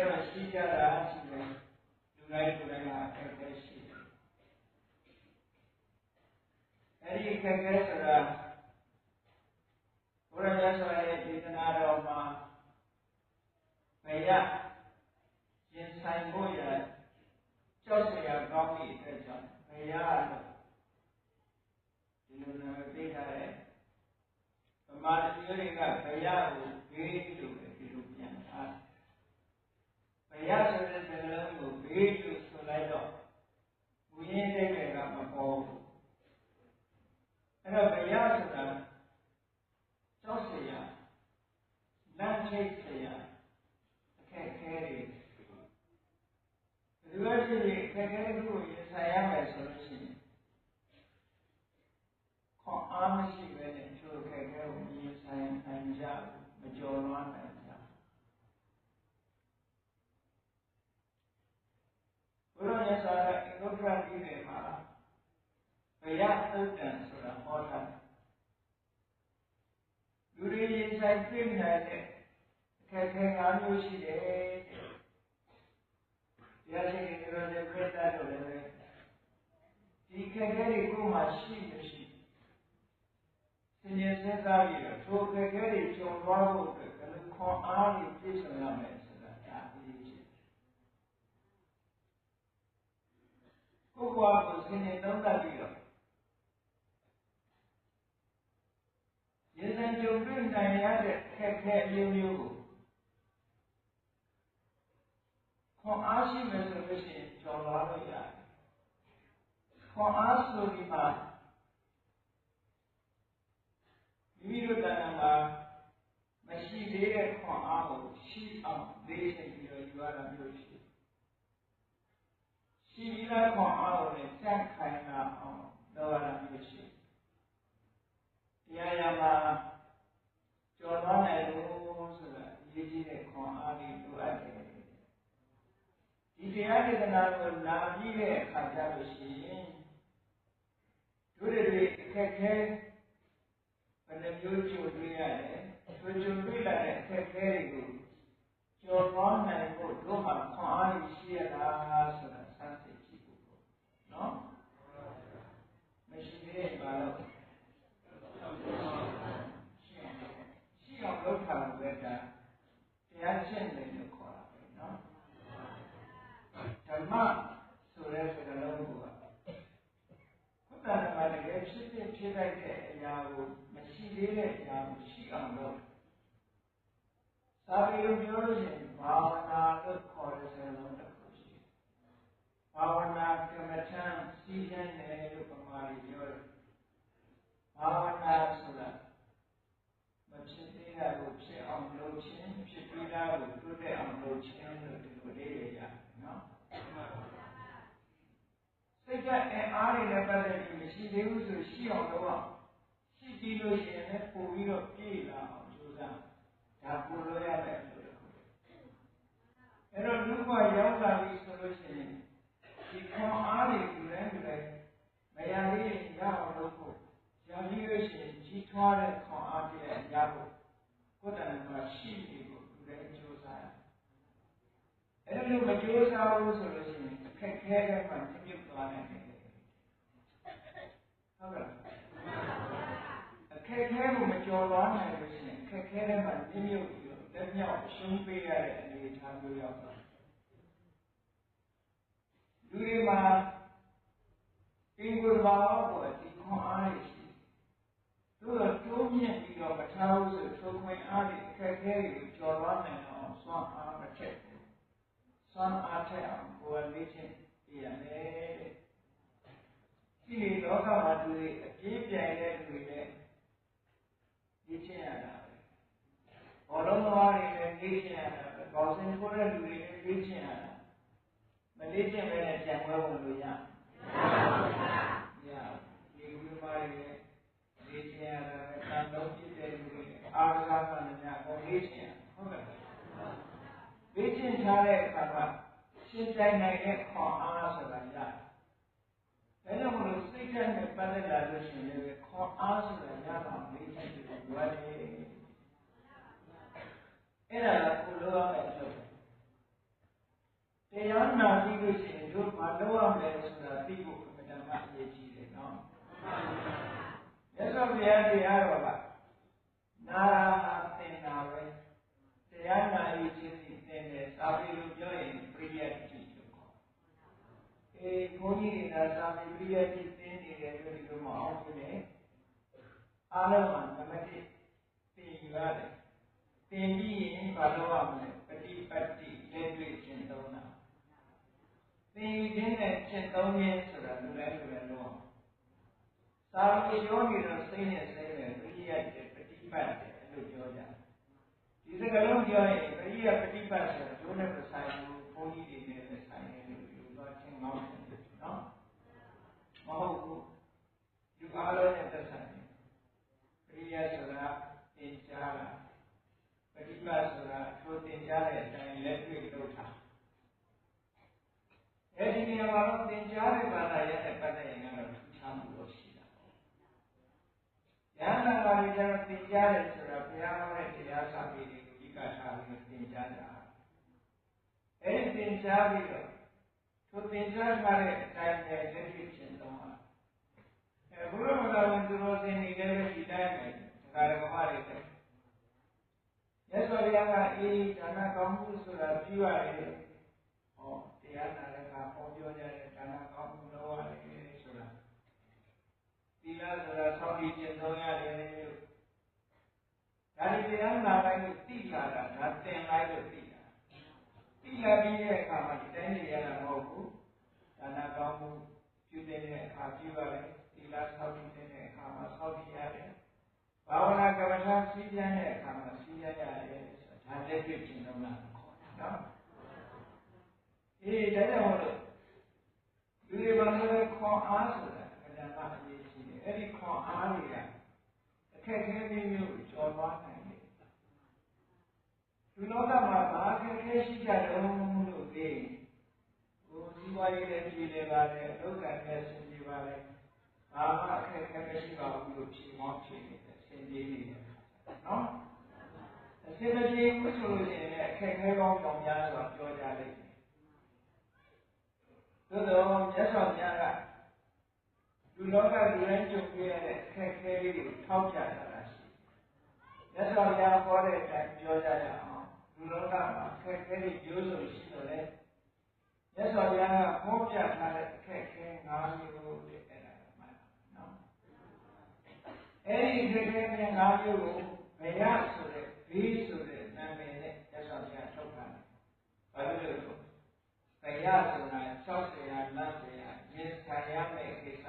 တော့ရှိကြတာရှိတယ်လူတိုင်းလူတိုင်းကအခက်အခဲရှိတယ်အဲဒီအခက်အခဲဆိုတာဘုရားမြတ်စွာရဲ့ဒေသနာတော်မှာဘယ်ရရင်ဆိုင်ဖို့ရကြောက်စရာကောင်းသည့်အတွက်ကြောင့်ဘယ်ရလို့ဒီလိုနာမည်ပေးထားတယ်ဗမာလူမျိုးတွေကဘယ်ရကိုဘေးလို့ပဲဒီလိုပြန်ထားဘယ်ရဆိုတဲ့စကားလုံးကိုဘေးလို့ဆိုလိုက်တော့ဘုရင်တဲ့ကမပေါ်ဘူးအဲ့တော့ဘယ်ရဆိုတာကြောက်စရာလမ်းချိတ်စရာအခက်ခဲတွေဒီလိုဖြစ်ပြီးအခက်ခဲတွေကိုရင်ဆိုင်ရမယ်ဆိုလို့ရှိရင်ခေါင်းအားမရှိပဲနဲ့ချိုးအခက်ခဲကိုရင်ဆိုင်နိုင်ကြမကျော်လွှားနိုင်ကြဘုရားမြတ်စွာဘုရားအင်္ဂုတ္တရတိတွေမှာဘယသုတ်တံဆိုတာဟောထားတယ်လူတွေရင်ဆိုင်တွေ့နိုင်တဲ့အခက်ခဲ၅မျိုးရှိတယ်တရားရှိရင်တို့လည်းပြတ်တတ်လို့လည်းဒီအခက်ခဲတွေကိုမှရှိမရှိသင်ရင်စဉ်းစားပြီးတော့ထိုအခက်ခဲတွေကြုံသွားဖို့အတွက်ဘယ်လိုခွန်အားတွေပြည့်စုံရမယ်ဆိုတာဒါအရေးကြီးကိုယ်ကိုယ်စဉ်းနေသုံးသပ်ပြီးတော့ရင်ဆိုင်ကြုံတွေ့နိုင်ရတဲ့အခက်ခဲအမျိုးမျိုးကိုခွန်အားရှိမယ်ဆိုလို့ရှိရင်ကျော်လွှားလို့ရတယ်ခွန်အားဆိုဒီမှာမိမိတို့တဏ္ဍာမှာမရှိသေးတဲ့ခွန်အားကိုရှိအောင်လေးချိန်ပြီးတော့ယူရတာမျိုးရှိပြီးသားခွန်အားကိုလည်းစန့်ခိုင်လာအောင်လုပ်ရတာမျိုးရှိတရားရမှာကျော်လွှားနိုင်လို့ဆိုတာအရေးကြီးတဲ့ခွန်အားတွေလိုအပ်တယ်ဒီတရားဒေသနာကိုနာပြီးတဲ့အခါကျလို့ရှိရင်တို့တွေအခက်ခဲဘယ်နှမျိုးကြုံတွေ့ရတယ်ကြုံတွေ့လာတဲ့အခက်ခဲတွေကိုကျော်လွှားနိုင်ဖို့တို့မှာခွန်အားရှိရလားဆိုတာစမ်းစစ်ကြည့်ဖို့နော်မရှိသေးရင်ပါတော့ရှိအောင်လုပ်ထားလို့ပဲဒါတရားရှင်းတယ်လို့ခေါ်တာပဲနော်ဓမ္မဆိုတဲ့စကားလုံးကဘုရားမှာတကယ်ဖြစ်လိုက်တဲ့အရာကိုမရှိသေးတဲ့အရာကိုရှိအောင်လုပ်သာဝေလိုပြောလို့ရှိရင်ဘာဝနာလို့ခေါ်တဲ့စကားလုံးတစ်ခုရှိဘာဝနာကမ္မထံစီးတဲ့နယ်လို့ပမာရီပြောတယ်ဘာဝနာဆိုတာမဖြစ်သေးတာကိုဖြစ်အောင်လုပ်ခြင်းဖြစ်ပြီးတာကိုတိုးတက်အောင်လုပ်ခြင်းလို့ဒီလိုလေးရရတယ်နော်စိတ်ကအင်အားတွေနဲ့ပတ်သက်ပြီးမရှိသေးဘူးဆိုရှိအောင်လုပ်အောင်ရှိပြီးလို့ရှိရင်လည်းပို့ပြီးတော့ပြေးလာအောင်ကြိုးစားဒါပို့လို့ရမယ်လို့အဲ့တော့လူ့ဘဝရောက်လာပြီဆိုလို့ရှိရင်ဒီခွန်အားတွေဒီတိုင်းမရလေးရအောင်လုပ်ဖို့ရပြီးလို့ရှိရင်ကြီးထွားတဲ့ခွန်အားတွေရဖို့ကိုယ်တိုင်မှာရှိနေဖို့ဒီတိုင်းကြိုးစားအဲ့လိုမကြိုးစားဘူးဆိုလို့ရှိရင်အခက်ခဲတဲ့မှာမြုပ်သွားနိုင်တယ်ဟုတ်ကဲ့အခက်ခဲကိုမကျော်လွှားနိုင်လို့ရှိရင်အခက်ခဲတဲ့မှာမြုပ်ပြီးတော့လက်မြောက်ရှုံးပေးရတဲ့အနေအထားမျိုးရောက်သွားလူတွေမှာအင်္ဂုတ္တဘာဝကိုအတိခွန်အားရရှိသူတို့တိုးမြင့်ပြီးတော့မထားဘူးဆိုထိုခွင့်အားတွေအခက်ခဲတွေကိုကျော်လွှားနိုင်အောင်စွမ်းအားမထက်ဘူးစွမ်းအားထက်အောင်ကိုယ်လေးချင်းပြရမယ်တဲ့ဒီလေလောကမှာသူတွေအပြည့်ပြိုင်တဲ့လူတွေနဲ့လေ့ကျင့်ရတာပဲဘောလုံးသမားတွေလည်းလေ့ကျင့်ရတာပဲဘောဆင်ထိုးတဲ့လူတွေလည်းလေ့ကျင့်ရတာမလေ့ကျင့်ဘဲနဲ့ပြန်ပွဲဝင်လို့ရမရဒီလူသမားတွေလည်းလေ့ကျင့်ရတာပဲတန်လုံးပြည့်တဲ့လူတွေအားကစားမှလည်းများပေါ်လေ့ကျင့်ဟုတ်ကဲ့လေ့ကျင့်ထားတဲ့အခါမှာရှင်းပြနိုင်တဲ့ခွန်အားဆိုတာရတယ်ဒါကြောင့်မလို့စိတ်ဓာတ်နဲ့ပတ်သက်လာလို့ရှိရင်လည်းခွန်အားဆိုတာရအောင်လေ့ကျင့်ပြီးတော့ဝတ်တယ်အဲ့ဒါကကိုလိုရမယ်လို့ နာပြီးလို့ရှိရင်တို့ဘာလုပ်ရမလဲဆိုတာသိဖို့အမှန်တမ်းအရေးကြီးတယ်နော်မြတ်စွာဘုရားတရားတော်ကနာသင်တာပဲတရားနာယူခြင်းသင်တယ်စာပေလို့ပြောရင်ပရိယတ်တိလို့ခေါ်ဘုန်းကြီးတွေကစာပေပရိယတ်တိသင်နေတယ်လို့ဒီလိုမအောင်ဘူးလေအားလုံးကနံပါတ်1သင်ယူရတယ်သင်ပြီးရင်ဘာလုပ်ရမလဲပฏิပတ်တိလက်တွေ့ကျင့်သုံးတာသင်ယူခြင်းနဲ့ကျင့်သုံးခြင်းဆိုတာလူတိုင်းလုပ်အောင်စာလို့ပြောနေတော့စိတ်နဲ့စိတ်နဲ့ပရိယတ်တိပฏิပတ်တိလို့ပြောကြဒီစကားလုံးပြောရင်ပရိယတ်ပฏิပတ်ဆိုတော့ဒုနဲ့ပဆိုင်ဘူးဘုန်းကြီးတွေနဲ့ဆိုင်တယ်လို့ပြောတော့ချင်းကောင်းတယ်နော်မဟုတ်ဘူးဒီအားလုံးနဲ့သက်ဆိုင်တယ်ပရိယတ်ဆိုတာသင်ကြားတာပฏิပတ်ဆိုတာထိုသင်ကြားတဲ့အတိုင်းလက်တွေ့လုပ်တာအဲဒီနေရာမှာတော့သင်ကြားတဲ့ဘာသာရဲ့ပတ်သက်ရင်တော့ထူးခြားမှုတော့ရှိတာပေါ့။ဉာဏ်နာပါရီကျတော့သင်ကြားတယ်ဆိုတာဘုရားဟောတဲ့တရားစာပေတွေကိုအဓိကထားပြီးသင်ကြားတာ။အဲဒီသင်ကြားပြီးတော့ထိုသင်ကြားထားတဲ့အတိုင်းပဲလက်တွေ့ကျင့်သုံးတာ။ဘုရားဘာသာဝင်သူတော်စင်တွေလည်းဒီတိုင်းပဲဒါကဓမ္မတွေပဲ။မြတ်စွာဘုရားကအေးဒါနကောင်းမှုဆိုတာပြုရတယ်။ဟောတရားနာတဲ့အခါဟောပြောကြတဲ့ဒါနကောင်းမှုလုပ်ရတယ်ဆိုတာသီလဆိုတာဆောက်တည်ကျင့်သုံးရတယ်လို့ဒါဒီတရားနာလိုက်လို့သိလာတာဒါသင်လိုက်လို့သိတာသိလာပြီးတဲ့အခါမှာဒီတိုင်းနေရတာမဟုတ်ဘူးဒါနကောင်းမှုပြုတဲ့အခါပြုရတယ်သီလဆောက်တည်တဲ့အခါမှာဆောက်တည်ရတယ်ဘာဝနာကမ္မထာစီးပြန်တဲ့အခါမှာစီးရရတယ်ဆိုတာဒါလက်တွေ့ကျင့်သုံးတာခေါ်တာနော်ဒါကြောင့်မို့လို့လူတွေဘာလို့ခေါ်အားဆိုတာအကြံပါအရေးကြီးတယ်အဲ့ဒီခေါ်အားတွေကအခက်အခဲမျိုးကျော်သွားနိုင်တယ်လူလောကမှာဘာအခက်အခဲရှိကြတယ်လို့သိဟိုစီးပွားရေးလည်းပြည်လေပါလေအလုပ်ကံလည်းဆင်ပြေပါလေဘာမှအခက်အခဲမရှိပါဘူးလို့ဖြေမောင်းဖြေနေတယ်ဆင်ပြေနေတယ်နော်အစင်မပြေဘူးဆိုလို့ရှိရင်အခက်အခဲကောင်းကြောင်များစွာပြောကြလိမ့်မယ်သို့တော်မြတ်စွာဘုရားကလူလောကလူတိုင်းကြုံတွေ့ရတဲ့အခက်အခဲလေးတွေကိုထောက်ပြတာရှိမြတ်စွာဘုရားဟောတဲ့အတိုင်းပြောကြရအောင်လူလောကမှာအခက်အခဲတွေမျိုးစုံရှိတော့လေမြတ်စွာဘုရားကဟောပြထားတဲ့အခက်အခဲ၅မျိုးတဲ့အဲ့ဒါမှန်နော်အဲ့ဒီအခက်အခဲ၅မျိုးကိုဘယဆိုတဲ့ဘေးဆိုတဲ့နာမည်နဲ့မြတ်စွာဘုရားထုတ်ထားတယ်ဘာလို့လဲဆိုဘယဆိုတာ60ရာနတ်ရာရင်ဆိုင်ရမယ့်ကိစ္စ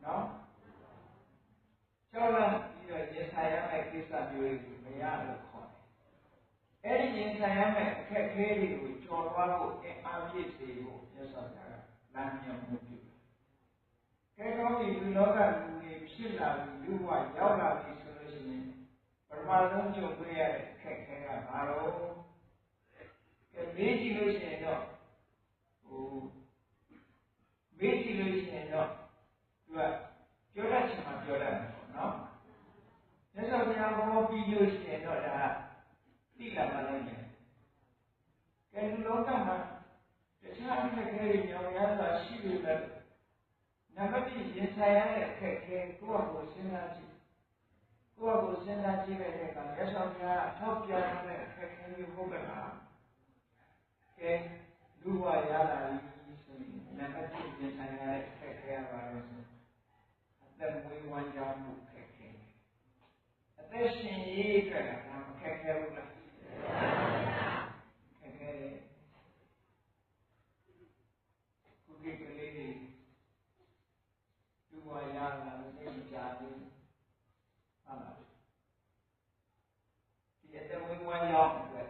နော်ကျောင်းလာပြီးတော့ရင်ဆိုင်ရမယ့်ကိစ္စမျိုးတွေကိုဘယလို့ခေါ်တယ်အဲ့ဒီရင်ဆိုင်ရမယ့်အခက်အခဲတွေကိုကျော်လွှားဖို့အားပြည့်စေဖို့မြတ်စွာဘုရားကလမ်းညွှန်မှုပြုတယ်ကဲကောင်းပြီလူလောကလူတွေဖြစ်လာပြီးလူဘဝရောက်လာပြီဆိုလို့ရှိရင်ပထမဆုံးကြုံတွေ့ရတဲ့အခက်အခဲကဘာလို့ကဲမေးကြည့်လို့ရှိရင်တော့မေးကြည့်လို့ရှိရင်တော့သူကပြောတတ်ချင်မှပြောတတ်တယ်ပေါ့နော်မြတ်စွာဘုရားဟောပြီးလို့ရှိရင်တော့ဒါသိလာမှလည်းမယ်ကဲလူလောကမှာတခြားအခက်အခဲတွေကြောင့်များစွာရှိလို့လည်းနံပါတ်1ရင်ဆိုင်ရတဲ့အခက်အခဲကိုယ့်အကိုစဉ်းစားကြည့်ကိုယ့်အကိုစဉ်းစားကြည့်တဲ့အခါမြတ်စွာဘုရားထောက်ပြထားတဲ့အခက်အခဲမျိုးဟုတ်ကဲ့လားကဲလူဘဝရလာပြီဆိုရင်နံပါတ်1ရင်ဆိုင်ရတဲ့အခက်အခဲပါလို့ဆိုအသက်မွေးဝမ်းကြောင်းမှုအခက်အခဲအသက်ရှင်ရေးအတွက်ကဒါအခက်အခဲဟုတ်လားအခက်အခဲခုကိကလေးတွေလူဘဝရလာလို့သိမကြဘူးဟုတ်လားဒီအသက်မွေးဝမ်းကြောင်းအတွက်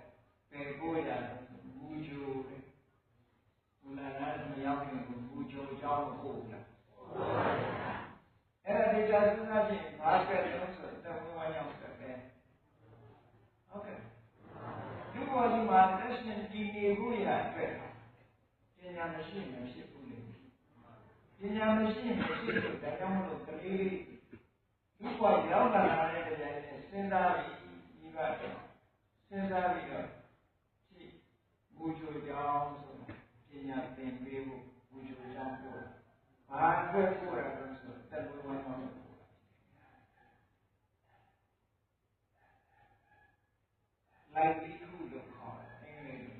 ပယ်ဖို့ရတယ်ဘူဂျိုတဲ့ဘုရားနာမရောက်ခင်ကိုဘူဂျိုကြောင်းဖို့လားအဲ့ဒါဒီကြစဉ်းစားကြည့်ဘာပဲလို့ဆိုတော့ဘုရားရောက်တယ်ပဲဟုတ်ကဲ့ဒီဘောဒီမှာတက်ရှင်ကြည်နေဖို့ရအတွက်ပညာမရှိရင်ဖြစ်ဘူးလေပညာမရှိရင်ဖြစ်လို့ဒါကြောင့်မလို့ကလေးဒီဘဝရောက်လာတဲ့တရားနဲ့စဉ်းစားပြီးဒီပါစဉ်းစားပြီးတော့ဘူဂျိုကြောင်းဆိုပညာ ညာသင်ပေးဖို့ဝိဇ္ဇာကြောင့်ပို့တာဘာအတွက်ပို့တာလဲဆိုတော့တက်လို့ဝမ်းကြောင်းလို့ပို့တာlivelihood လို့ခေါ်တယ်အင်္ဂလိပ်လို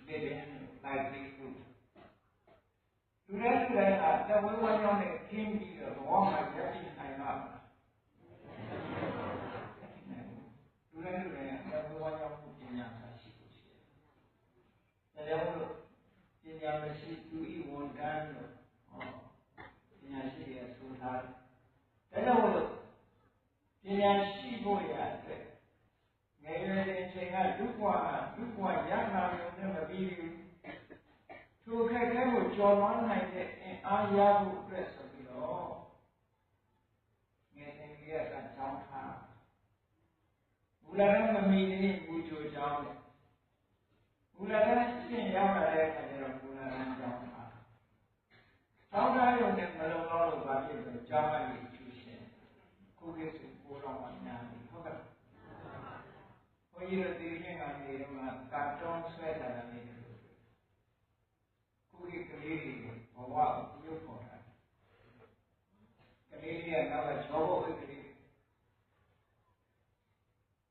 living livelihood လူတိုင်းကတက်ဝမ်းကြောင်းနဲ့ကျင်းပြီးတော့ဘဝမှာရည်တည်နိုင်မှာလူတိုင်းတက်ဝမ်းကြောင်းကိုပညာသာရှိဖို့ရှိတယ်ဒါကြောင့်လို့ပညာမရှိသူဤဝန်တန်းလို့ပညာရှိရဆိုထားတယ်ဒါကြောင့်လို့ပညာရှိဖို့ရအတွက်ငယ်ရွယ်တဲ့အချိန်ကလူ့ဘဝရဟနာမျိုးနဲ့မပြီးဘူးထိုခက်ခဲကိုကျော်လွှားနိုင်တဲ့အင်အားရဖို့အတွက်ဆိုပြီးတော့ငယ်စဉ်ကတည်းကကြောင်းထားဘူလာရမမီနေဘူချိုကြောင်းဘူလာရရှင်းရောက်လာတဲ့အခါကျတော့ဘူလာရကြောင်းထားကြောင်းထားရုံနဲ့မလုံလောက်လို့ဘာဖြစ်လဲကြောင်းကနေကျူရှင်ခုကိစ္စပိုးတော်မှညာနေဟုတ်ကဲ့ဘုန်းကြီးတို့ဒီနေ့ကနေတော့ကာတွန်းဆွဲတာနေတယ်ခုကိကလေးတွေဘဝကိုပြုပေါ်တာကလေးတွေကနောက်ကကျောဘုတ်ကလေး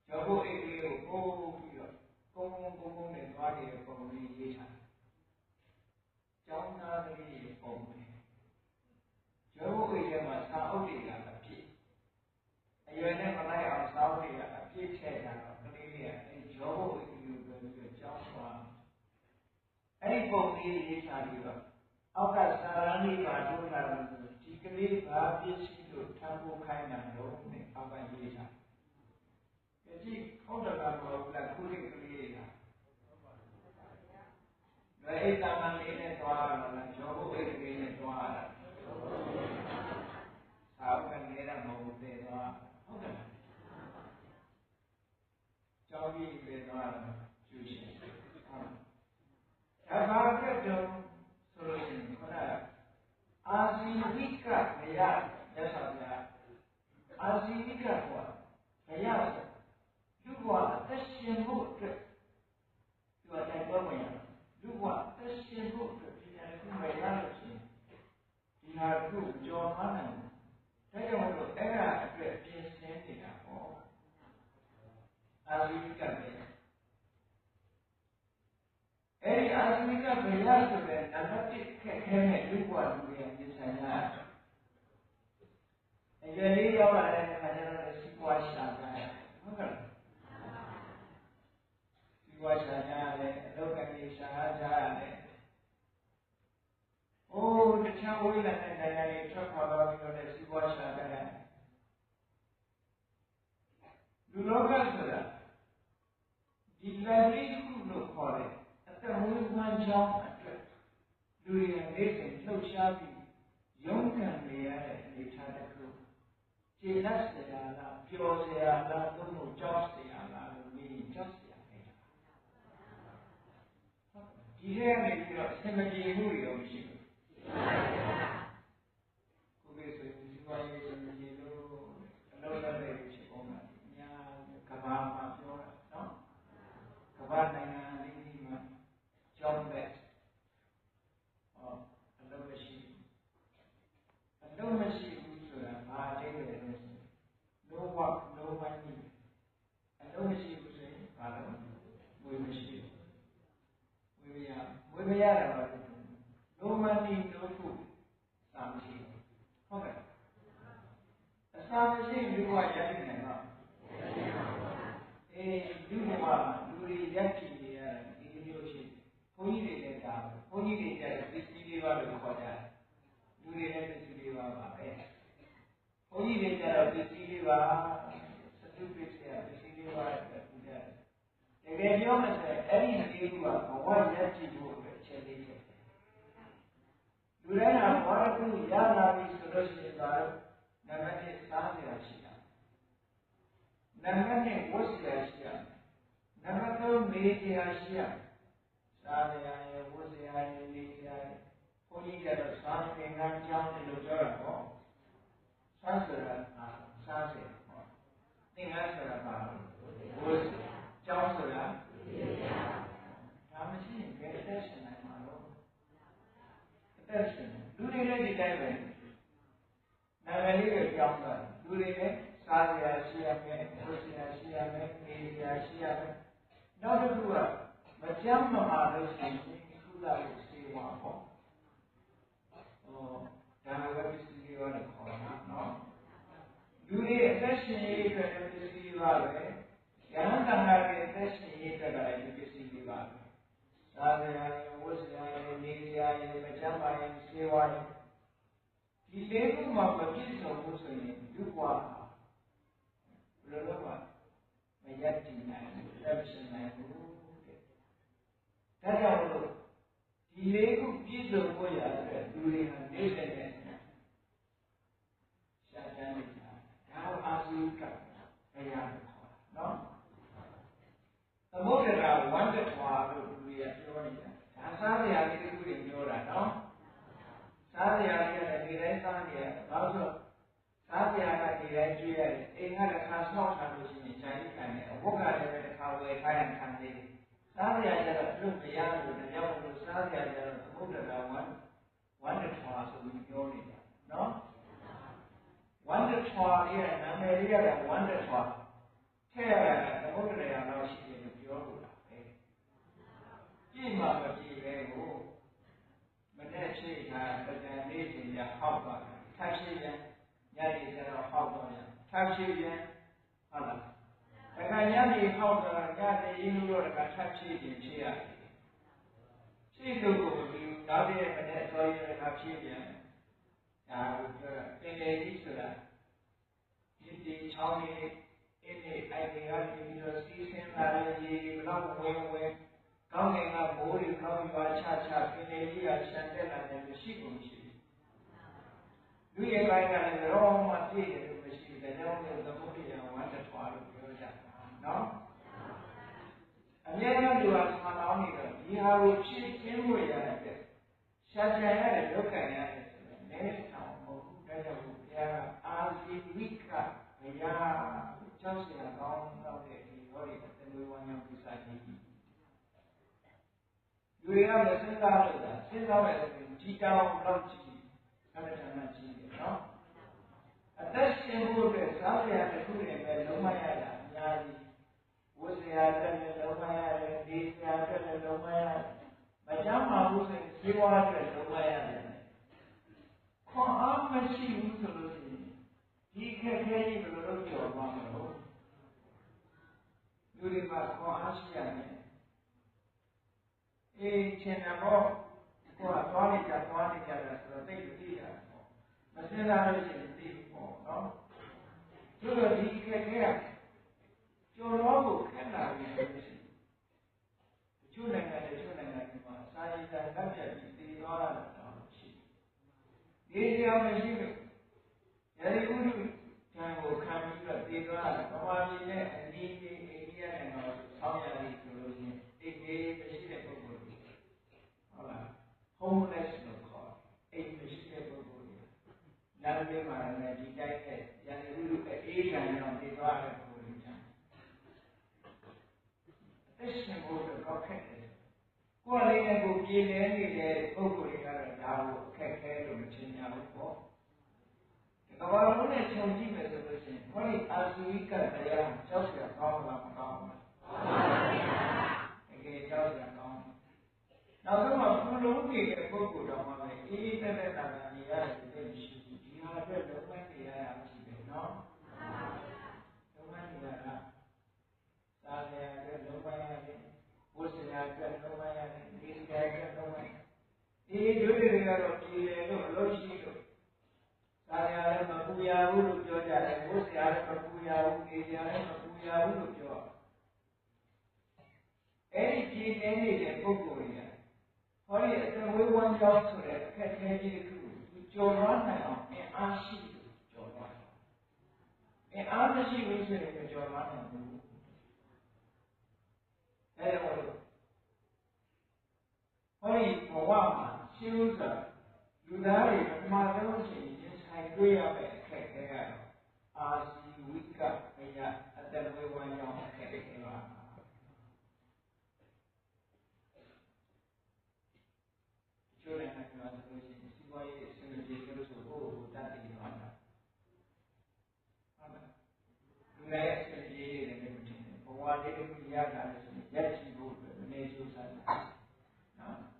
ကျောဘုတ်ကလေးကိုပို့ပြီးတော့ကုန်းနဲ့သွားနေတဲ့ပုံလေးရေးထားကျောင်းသားကလေးတွေပုံလေးကျောဘုတ်ကလေးမှာစာအုပ်တွေကအပြည့်အရွယ်နဲ့မလိုက်အောင်စာအုပ်တွေကအပြည့်ထည့်ထားတော့ကလေးတွေကအဲကျောဘုတ်ကလေးကိုပြောပြီးတော့ကျောင်းသွားအဲ့ဒီပုံလေးရေးထားပြီးတော့အောက်ကစာရန်လေးပါတို့လာလို့ဒီကလေးဘာပစ္စည်းလို့ထမ်းဖို့ခိုင်းတာလို့နဲ့အောက်ကရေးထားဒီဟုတ်တယ်ကတော့လက်ခုလေးကလေးတွေကလွယ်အိတ်တမန်လေးနဲ့တွားရတာလားကျောဘုတ်အိတ်ကလေးနဲ့တွားရတာသာဝကနေတာမဟုတ်သေးတော့ဟုတ်တယ်ကျောင်းကြီးပြေသွားတာကျူရှင်ဒါဘာဖြစ်တော့ဆိုလို့ရှိရင်ခေါင်းအာဇီဝိကဘယရသဗျာအာဇီဝိကဘဝဘယလူဘဝအသက်ရှင်ဖို့အတွက်သူကတိုက်ပွဲဝင်ရလူဘဝအသက်ရှင်ဖို့အတွက်ပညာတစ်ခုပဲရလို့ရှိရင်ဒီဟာတစ်ခုကြော်မှန်းနိုင်တယ်ဒါကြောင့်မို့လို့အဲ့ဒါအတွက်ပြင်ဆင်နေတာပေါ့အာဇီဝိကဘယအဲ့ဒီအာဇီဝိကဘယဆိုတဲ့နံပါတ်1ခက်ခဲတဲ့လူဘဝလူတွေပြင်ဆင်ရအရွယ်လေးရောက်လာတဲ့အခါကျတော့စီးပွားရှာကြတယ်ဟုတ်ကဲ့စီးပွားရှာကြရတယ်အလုပ်ကနေရှာကြရတယ်တခြားဝိလနဲ့နိုင်ငံတွေထွက်ခွာသွားပြီးတော့လည်းစီးပွားရှာကြရတယ်လူလောကဆိုတာဒီလက်လေးခုလို့ခေါ်တယ်အသက်မွေးဝမ်းကြောင်းအတွက်လူတွေနေ့စဉ်လှုပ်ရှားပြီးရုန်းကန်နေရတဲ့အနေအထားတစ်ခုကျေနပ်စရာလားပျော်စရာလားသို့မဟုတ်ကြောက်စရာလားလို့မြင်ကြောက်စရာပဲဒီထဲကနေပြီးတော့အစမပြေမှုတွေတော့မရှိဘူးကိုယ်ဆိုရင်ဒီဘဝရေးစမပြေလို့အလုံးလက်တွေဖြစ်ကုန်တာညာကဘာမှာပြောတာနော်ကဘာနိုင်ငံလေးဒီမှာကြောက်တဲ့အလုံးမရှိဘူးဆိုတာဘာအတိတ်လဲလို့ဆို no work no money အလုံးမရှိဘူးဆိုရင်ဘာလို့ဝေမရှိဘူးဝေမရတာပါလို့ no money no food စာမရှိဘူးဟုတ်ကဲ့အစာမရှိလူကရည်နေတော့လူဘဝလူတွေရက်ကြည့်နေရတာဒီလိုရှိဘုန်းကြီးတွေလည်းဒါဘုန်းကြီးတွေကျတော့ပစ္စည်းလေးပါလို့ခေါ်ကြတယ်လူတွေလည်းပစ္စည်းလေးပါပါပဲဘုန်းကြီးတွေကျတော့ပစ္စည်းလေးပါစတုပစ္စည်းပစ္စည်းလေးပါအတွက်ပူကြတယ်တကယ်ပြောမယ်ဆိုရင်အဲ့ဒီလေးခုကဘဝရက်ကြည့်ဖို့အတွက်ချက်လေးချက်လူတိုင်းကဘဝတစ်ခုရလာပြီဆိုလို့ရှိရင်ဒါနံပါတ်1စားစရာရှိတာနံပါတ်2ဝတ်စရာရှိတာနံပါတ်3နေစရာရှိတာစားစရာရဝတ်စရာရနေစရာရဘုန်းကြီးကတော့စားသင်္ကန်းကျောင်းလို့ပြောတာပေါ့စားဆိုတာစားစရာပေါ့သင်္ကန်းဆိုတာဘာလို့ဝတ်စရာကျောင်းဆိုတာဒါမရှိရင်ဘယ်သက်ရှင်နိုင်မှာလို့ သက်ရှင်လူတွေလည်းဒီတိုင်းပဲနာမည်လေးတွေပြောင်းသွားလူတွေလည်းစားစရာရှိရမယ်ဝတ်စရာရှိရမယ်နေစရာရှိရမယ်နောက်တစ်ခုကမကြမ်းမမာလို့ရှိရင်ကုသလို့စေဝါပေါ့ဒါလည်းပစ္စည်းတွေရောလည်းခေါ်တာနော်လူတွေအသက်ရှင်ရေးအတွက်ပစ္စည်းတွေပါပဲယဟန်တန်ခါတွေအသက်ရှင်ရေးအတွက်ကလည်းပစ္စည်းတွေပါပဲစားစရာဝတ်စရာနေစရာမကြမ်းမာရင်စေဝါရင်ဒီလေးခုမှာမပြည့်စုံဘူးဆိုရင်လူ့ဘဝဘယ်လိုလုပ်ပါမရည်တည်နိုင်ဘူးလက်ရှင်နိုင်ဘူးတဲ့ဒါကြောင့်လို့ဒီလေးခုပြည့်စုံဖို့ရတဲ့လူတွေဟာနေတဲ့နဲ့ရှားတမ်းနေတာဒါကိုအာဇီကတရားလို့ခေါ်တာနော်သမုဒ္ဒရာဝန္တထွာလို့လူတွေကပြောနေတာဒါစားစရာလေးတစ်ခုတွေပြောတာနော်စားစရာလေးကဒီတိုင်းစားနေရဘာလို့ဆိုစားစရာကဒီတိုင်းကျွေးရတယ်အိမ်ကတစ်ခါဆောက်ထားလို့ရှိရင်ဂျာတိခံတယ်အဝတ်ကလည်းတစ်ခါဝယ်ခိုင်းရင်ခံသေးတယ်စားစရာကျတော့သူ့မရလို့လည်းကြောက်လို့စားစရာကျတော့သမုဒ္ဒရာဝန္တထွာဆိုပြီးပြောနေတာနော်ဝန္တထွာလေးကနာမည်လေးကဝန္တထွာထဲရတာသမုဒ္ဒရာတော့ရှိတယ်လို့ပြောလို့လားပဲကြည့်မှမကြည့်ပဲကိုမနဲ့ချိတ်ထားတဲ့တန်လေးချိန်ရဟောက်သွားတယ်ထပ်ရှိပြန်ညနေကျတော့ဟောက်သွားပြန်ထပ်ရှိပြန်ဟုတ်လားဒါကညနေဟောက်သွားညနေရင်းလို့တော့ထပ်ရှိပြန်ဖြည့်ရတယ်ဖြည့်လို့ကိုဒီနောက်တည့်မနဲ့အစောရင်းကဖြည့်ပြန်ဒါကိုပြောတာပင်လေကြီးဆိုတာဒီချောင်းလေးအင်းလေးအိုက်တွေကနေပြီးတော့စီးဆင်းလာတဲ့ရေဘလောက်ဝင်ကောင်းကင်ကမိုးတွေကောင်းရွာချပင်လေကြီးကရှန်တက်လာတယ်မရှိဘူးမရှိဘူးလူရဲ့ဘိုင်းကလည်းရောမှပြည့်တယ်လို့မရှိဘူးဒါကြောင့်လည်းသမုဒ္ဒရာဝန္တထွာလို့ပြောကြတာနော်အမြဲတမ်းလူကဆာလောင်းနေတော့ဒီဟာကိုဖြည့်ကျင်းလို့ရတဲ့ရှာကြံရတယ်လောကရရတယ်ဆိုတော့နည်းဆောင်မဟုတ်ဘူးဒါကြောင့်ဘုရားကအာဇီဝိကဘုရားကြောက်စရာကောင်းတော့တဲ့ဒီဟောဒီတမွေးဝမ်းကြောင်းကိစ္စကြီးလူတွေကမစဉ်းစားလို့လားစဉ်းစားမယ်ဆိုရင်ဒီတောင်တော့ကြည့်အမှန်တမ်းကြည့်တယ်နော်အသက်ရှင်ဖို့အတွက်စားစရာတစ်ခုနဲ့ပဲလုံးမရတာအများကြီးဝတ်စရာအတွက်လည်းလုံးမရတယ်ဒီစရာအတွက်လည်းလုံးမရတယ်မကြမ်းပါဘူးဆိုရင်ဇီဝအတွက်လုံးမရတယ်ခွန်အားမရှိဘူးဆိုလို့ရှိရင်ဒီခက်ခဲကြီးဘယ်လိုလုပ်ကြော်သွားမလို့လူတွေမှာခွန်အားရှိရမယ်အေးချင်တယ်ပေါ့ကိုယ်ကသွားနေကြတာဆိုတော့သိသိတာပေါ့မစင်လာလို့ရှိရင်သိပေါ့နော်သူတို့ဒီခက်ခဲကကျော်တော့ကိုခက်လာပြီဆိုလို့ရှိရင်ကျွတ်နိုင်ငံဒီမှာစာရည်တန်တက်ပြပြီးသိသွားတာတော့ရှိတယ်ဒီကြောင်မရှိလို့ယရိဥဒ္ဓတန်ကိုခံပြီးတော့သိသွားတာဗမာပြည်နဲ့အနည်းအိန္ဒိယနိုင်ငံကိုဆောင်းရည်ဆိုလို့ရှိရင်အိတ်လေးမရှိတဲ့ပုဂ္ဂိုလ်ဟုတ်လား homeless လို့ခေါ်အိမ်မရှိတဲ့ပုဂ္ဂိုလ်တွေနာမည်မှာလည်းဒီတိုင်းနဲ့ယန္တဥဒ္ဓအေးခံအောင်သိသွားတဲ့ပုဂ္ဂိုလ်တွေချမ်းအသက်ရှင်ဖို့တော့ခက်တယ်ကိုယ်လေးနဲ့ကိုပြည်လဲနေတဲ့ပုဂ္ဂိုလ်တွေကတော့ဒါကိုအခက်ခဲလို့မထင်ကြဘူးပေါ့ကမ္ဘာလုံးနဲ့ခြုံကြည့်မယ်ဆိုလို့ရှိရင်ခေါင်းအာဇီဝိကတရားကြောက်စရာကောင်းလားမကောင်းဘူးတကယ်ကြောက်စရာကောင်းနောက်ဆုံးမှာဘုလုံးနေတဲ့ပုဂ္ဂိုလ်တော်မှာပဲအေးတက်တက်တာနေရတယ်သိရှိဘူးဒီဟာအတွက်လုံးဝနေရတာမရှိဘူးနော်လုံးဝနေရတာစားရတဲ့လုံးဝရတယ်ဝတ်စရာအတွက်လုံးဝရတယ်ဒီစရာအတွက်လုံးဝဒီဒုတိယတွေကတော့ပြည်တယ်လို့အလို့ရှိလို့စားရလည်းမပူရဘူးလို့ပြောကြတယ်ဝတ်စရာလည်းမပူရဘူးနေစရာလည်းမပူရဘူးလို့ပြောအဲ့ဒီပြည်နေနေတဲ့ပုဂ္ဂိုလ်တွေကဟောဒီအတဝေးဝမ်းကြောင်းဆိုတဲ့အခက်အခဲကြီးတစ်ခုကိုကျော်လွှားနိုင်အောင်အင်အားရှိကျော်လွှားအင်အားမရှိဘူးဆိုရင်ကျော်လွှားနိုင်ဘူးအဲ့ဒါလို့ဟောဒီဘဝမှာရှင်းဥစွာလူသားတွေပထမဆုံးရှိရင်ဆိုင်တွေ့ရမယ့်အခက်အခဲကတော့အာဇီဝိကဘယအတဝေးဝမ်းကြောင်းအခက်အခဲပါကျိုးလည်းမှာဆိုလို့ရှိရင် ပွားရေးအစဉ်ပြေလို့ဆိုကိုယ်တတ်တည်သွားတာဟုတ်လားလူတိုင်းအစဉ်ပြေတယ်လည်းမတင်ဘဝလေးတစ်ခုရတာလည်းဆိုရင်ရက်ချီဖို့အတွက်မနေကြိုးစားတယ်နော်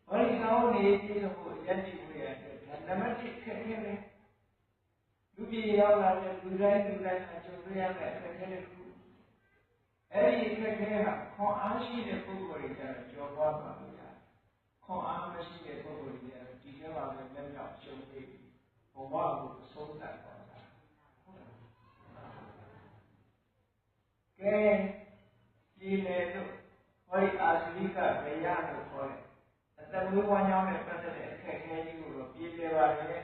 ဘာလို့ကောင်းနေပြီလို့ရက်ချီဖို့ရတဲ့နံပါတ်1ခက်ခဲတယ်လူပြည်ရောက်လာတဲ့လူတိုင်းအကျုံးရတဲ့အခက်အခဲတွေအဲ့ဒီအခက်အခဲကခွန်အားရှိတဲ့ပုဂ္ဂိုလ်တွေကျတော့ကျော်သွားပါလို့ရတယ်ခွန်အားမရှိတဲ့ပုဂ္ဂိုလ်တွေကျတော့ဒီထဲမှာပဲလက်မြောက်ရှုံးပြီးဘဝကိုအဆုံးသတ်သွားတာဟုတ်လားကဲပြည်လေလို့ဟောဒီအာဇိကဗေယလို့ခေါ်တယ်အတမွေးဝမ်းကြောင်းနဲ့ပတ်သက်တဲ့အခက်အခဲကြီးကိုတော့ပြည်လေပါလေ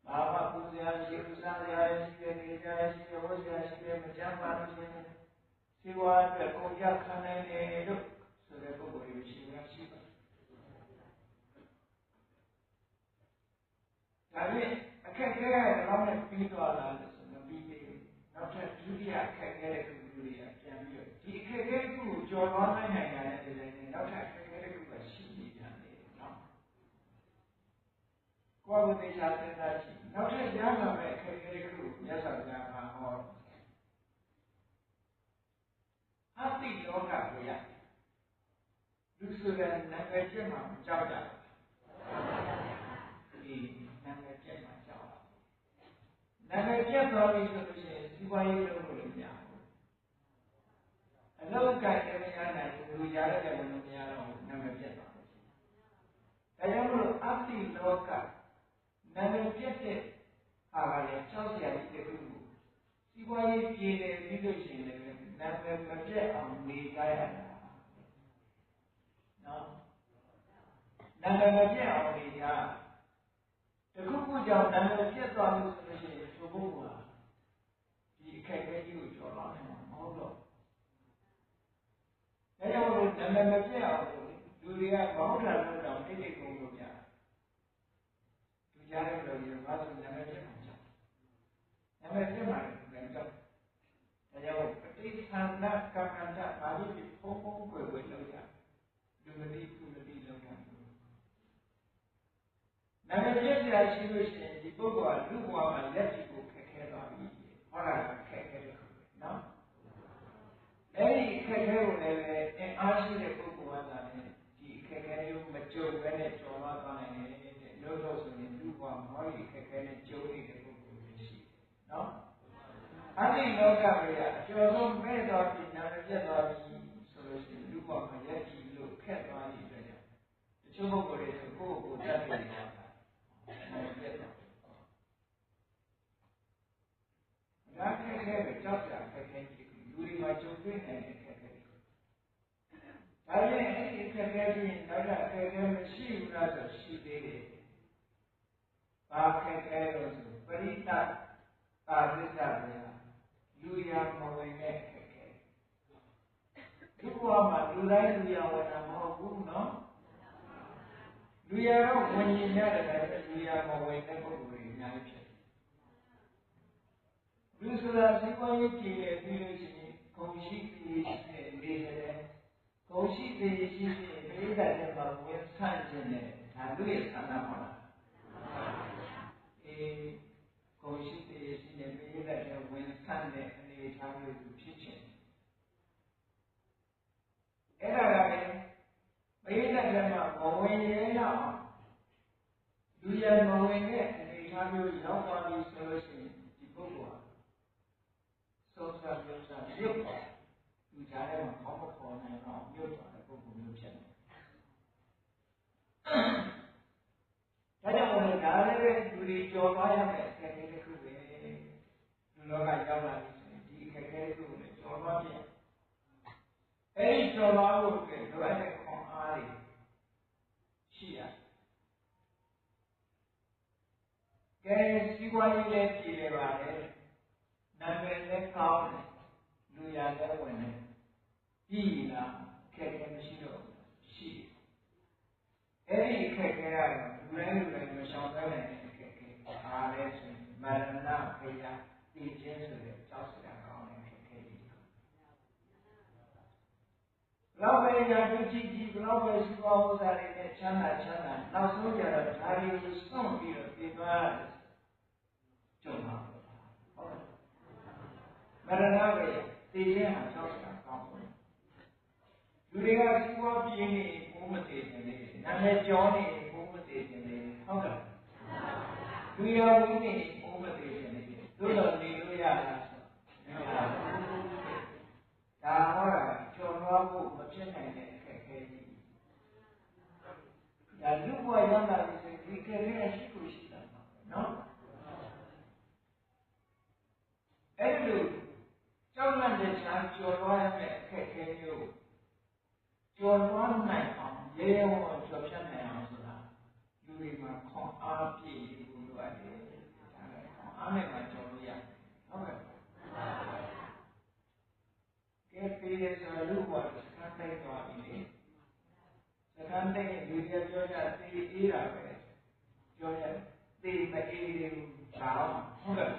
ဘာမှပူဇော်ရှိပူဇော်ရရှိတဲ့နေကြရရှိတဲ့ဝတ်ရရှိတဲ့မကြမ်းပါလို့ရှိရင်စီဝါအတွက်ကုန်ကြခံနိုင်တယ်လို့ဆိုတဲ့ပုဂ္ဂိုလ်တွေရှိမှရှိပါဒါဖြင့်အခက်အခဲကတော့နဲ့ပြီးသွားတာလို့ဆိုမပြီးသေးဘူးနောက်ထပ်ဒုတိယအခက်အခဲတဲ့လူတွေကပြန်ပြီးတော့ဒီအခက်အခဲတစ်ခုကိုကျော်လွှားနိုင်တာနဲ့ဒီလိုနဲ့နောက်ထပ်အခက်အခဲတစ်ခုကရှိနေပြန်တယ်နော်ကိုယ်ကိုသိချာစဉ်းစားကြည့်နောက်ထပ်ကြားလာမဲ့အခက်အခဲတစ်ခုမြတ်စွာဘုရားကဟောအတိလောကကိုရလူဆိုတဲ့နာမည်ကျက်မှာကြောက်ကြဒီနာမည်ကျက်မှာကြောက်နာမည်ကျက်သွားပြီဆိုလို့ရှိရင်စီးပွားရေးလုပ်လို့လည်းမရဘူးအလုပ်ကိုင်လည်းမရနိုင်ဘူးလူရတဲ့လည်းမရတော့ဘူးနာမည်ကျက်သွားတယ်ဒါကြောင့်မို့အတိလောကနာမည်ကျက်တဲ့ဟာကလည်းကြောက်စရာကြီးတစ်ခုစီးပွားရေးပြည်နေပြီးလို့ရှိရင်လည်းနာမည်မပြတ်အောင်နေကြရတာနော်နာမည်မပြတ်အောင်နေကြတခုခုကြောင့်နာမည်ပြတ်သွားလို့ဆိုလို့ရှိရင်ဆိုဖို့ကဒီအခက်အခဲကြီးကိုကျော်လွှားနိုင်မှာမဟုတ်တော့ဒါကြောင့်လို့နာမည်မပြတ်အောင်လူတွေကမဟုတ်တာလို့တော့တိတ်တိတ်ကုန်လို့ကြာသူကြားရလို့ရပါဆိုနာမည်ပြတ်မှာကြောက်နာမည်ပြတ်မှာလည်းကြောက်ဒါကြောင့်ပဋိသန္ဓကမ္မန္တဘာလို့ဒီဖုံးဖုံးကွယ်ကွယ်လုပ်ရလူမတိသူမတိလုပ်တာနာမည်ပြည့်စရာရှိလို့ရှိရင်ဒီပုဂ္ဂိုလ်ကလူ့ဘဝမှာလက်ရှိကိုခက်ခဲသွားပြီဟောတာခက်ခဲတယ်နော်အဲ့ဒီခက်ခဲကိုလည်းအင်အားရှိတဲ့ပုဂ္ဂိုလ်ကလည်းဒီခက်ခဲမျိုးမကြုံဘဲနဲ့ကျော်သွားသွားနိုင်တယ်လို့လို့ဆိုရင်လူ့ဘဝမှာဟောဒီခက်ခဲနဲ့ကြုံနေတဲ့ပုဂ္ဂိုလ်တွေရှိတယ်နော်အတိလောကတွေကအကျော်ဆုံးမဲ့တော်ပြီနာမည်ပြတ်သွားပြီဆိုလို့ရှိရင်လူ့ဘဝမှာရက်ကြည့်လို့ခက်သွားပြီဆိုတော့တချို့ပုဂ္ဂိုလ်တွေဆိုကိုယ့်ကိုယ်တတ်တယ်နာမည်ပြတ်သွားဒါခက်ခဲပဲကြောက်ကြခက်ခဲကြီးလူတွေမှာကြုံတွေ့နိုင်တဲ့ခက်ခဲကြီးဒါရင်အဲ့ဒီခက်ခဲပြီးနောက်ထပ်ခက်ခဲမရှိဘူးလားဆိုရှိသေးတယ်ဘာခက်ခဲလို့ဆိုပရိသတ်ပါဠိကဗျာလူရမဝင်တဲ့ခက်ခဲဒီဘဝမှာလူတိုင်းလူရဝင်တာမဟုတ်ဘူးနော်လူရတော့ဝင်ရင်ရတယ်ဒါပေမဲ့လူရမဝင်တဲ့ပုဂ္ဂိုလ်တွေအများကြီးဖြစ်လူဆိုတာစီးပွားရေးပြည်ရပြီးလို့ရှိရင်ဂုဏ်ရှိသေးရှိတဲ့နေတယ်ဂုဏ်ရှိသေးရှိတဲ့ပြိဿတဲ့မှာဝင်ဆန့်ခြင်းနဲ့ဒါလူရဲ့ဆန္ဒပါလားဂုဏ်ရှိသေးရှိတဲ့ပြိဿတဲ့ဝင်ဆန့်တဲ့အနေအထားမျိုးဖြစ်ခြင်းအဲ့ဒါကလည်းပြိဿတဲ့မှာမဝင်ရဲတော့လူရမဝင်တဲ့အနေအထားမျိုးရောက်သွားပြီဆိုလို့ရှိရင်ဒီပုဂ္ဂိုလ်သောတာပန်စာရုပ်လူကြားထဲမှာဘောမခေါ်နိုင်တော့မြုပ်သွားတဲ့ပုဂ္ဂိုလ်မျိုးဖြစ်တယ်။ဒါကြောင့်လည်းဒါလည်းပဲလူတွေကြော်သွားရမယ့်အခက်အခဲတစ်ခုပဲ။လူလောကရောက်လာပြီဆိုရင်ဒီအခက်အခဲတစ်ခုကိုလည်းကြော်သွားပြန်။အဲဒီကြော်သွားဖို့အတွက်လိုအပ်တဲ့ခွန်အားတွေရှိရတယ်။ကဲစီးပွားရေးလည်းပြည်လေပါလေ။နာမည်လည်းကောင်းတယ်လူရလည်းဝင်တယ်ပြည်လားခက်ခဲမရှိတော့ရှိတယ်အဲ့ဒီခက်ခဲရတော့လူတိုင်းမရှောင်နိုင်တဲ့ခက်ခဲအားလည်းဆိုရင်မရဏဖေယသိခြင်းဆိုတဲ့ကြောက်စရာကောင်းတဲ့ခက်ခဲကြီးဘ လောက်ပဲရာသူကြီးဘလောက်ပဲရှိပါဥစ္စာတွေနဲ့ချမ်းသာနောက်ဆုံးကြတော့ဒါတွေကိုစွန့်ပြီးတော့ပြေးသွားရတယ်ကြုံပါဟုတ်ကဲ့မရဏပဲသိခြင်းဟာကြောက်စရာကောင်းတယ်လူတွေကစီးပွားပြင်းနေဘုံမသေးခြင်းလေးနာမည်ကျော်နေဘုံမသေးခြင်းလေးဟုတ်ကဲ့လူရဝင်းနေဘုံမသေးခြင်းလေးတို့တော့နေလို့ရလားဆိုမရဘူးဒါဟောတာကျော်လွှားဖို့မဖြစ်နိုင်တဲ့အခက်အခဲကြီးဒါလူ့ဘဝရောက်လာပြီဆိုဒီကလေးရှိကိုရှိတာနော်အဲ့လိုကြောက်လန့်တဲ့ချာကျော်လွှားရမယ့်အခက်အခဲမျိုးကျော်လွှားနိုင်အောင်ရဲရဲဝံ့ကျော်ဖြတ်နိုင်အောင်ဆိုတာလူတွေမှာခွန်အားပြည့်ဖို့လိုအပ်တယ်ဒါလည်းခွန်အားနဲ့မှကျော်လို့ရတယ်ဟုတ်ကဲ့ကဲပြည်ရဲ့ဆိုလူ့ဘဝစကားတိုက်သွားပြီလေစကားတိုက်လူတွေပြောကြသိအေးတာပဲပြောရသိမအေးဘူးဒါဟုတ်ကဲ့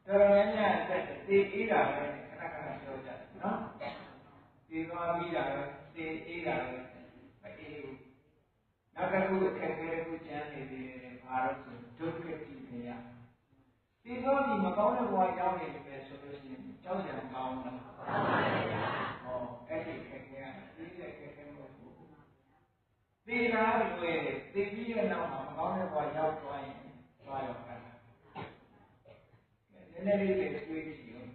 တော်များများတဲ့သိအေးတာပဲခဏပြောကြတယ်နော်သိသွားပြီးတာပဲသိအေးတာပဲမအေးဘူးနောက်တစ်ခုအခက်အခဲကိုကျမ်းနေသေးတယ်ဘာလို့ဆိုဒုက္ခတိခရသိသွားပြီးမကောင်းတဲ့ဘဝရောက်နေတယ်ဆိုလို့ရှိရင်ကြောက်ကြံကောင်းလားဟောအဲ့ဒီအခက်အခဲကသိတဲ့အခက်အခဲမဟုတ်ဘူးသိတာလွယ်သိပြီးတဲ့နောက်မှာမကောင်းတဲ့ဘဝရောက်သွားရင်သွားရောအဲ့နည်းနည်းလေးတွေးကြည့်ဦး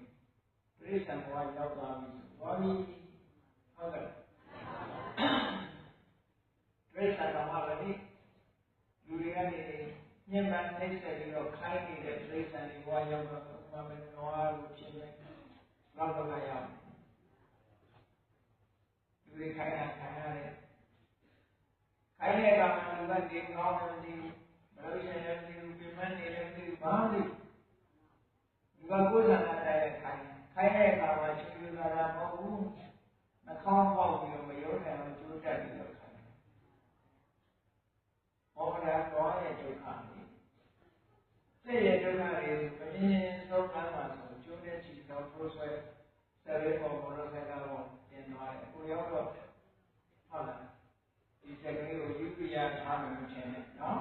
ပြိဿံဘဝရောက်သွားပြီသွားပြီဟုတ်ကဲ့ပြိဿံတော်မှာလည်းလူတွေကနေညင်မှန်နှိမ့်ဆက်ပြီးတော့ခိုင်းနေတဲ့ပြိဿံတွေဘဝရောက်တော့မှမနွားလို့ဖြစ်နေလောက်တော့ရအောင်လူတွေခိုင်းရတယ်ခိုင်းတဲ့အခါမှာလူကနေကောင်းတယ်မသိဘူးမလို့ရှိရင်လည်းမသိဘူးပြင်မနေလည်းမသိဘူးဘာမှမသိဘူးဒီကကိုယ်ဆန္ဒတိုင်းခိုင်းတဲ့အခါမှာချွေချွေလာတာမဟုတ်ဘူးနှာခေါင်းပေါက်ပြီးတော့မရုံးနိုင်အောင်ကျိုးတက်ပြီးတော့ခိုင်းတယ်ဟောတာတော့ရဲ့ဒုက္ခတွေစိတ်ရဲ့ဒုက္ခတွေမမြင်ဆုံးလမ်းမှာဆိုကျိုးတဲ့ချီတော့ထိုးဆွဲဆယ်လေးပေါ်မော်တော်ဆိုင်ကပေါ်တင်သွားတယ်ကိုရောက်တော့ဟုတ်လားဒီစက်ကလေးကိုယူပြရထားမှမထင်နဲ့နော်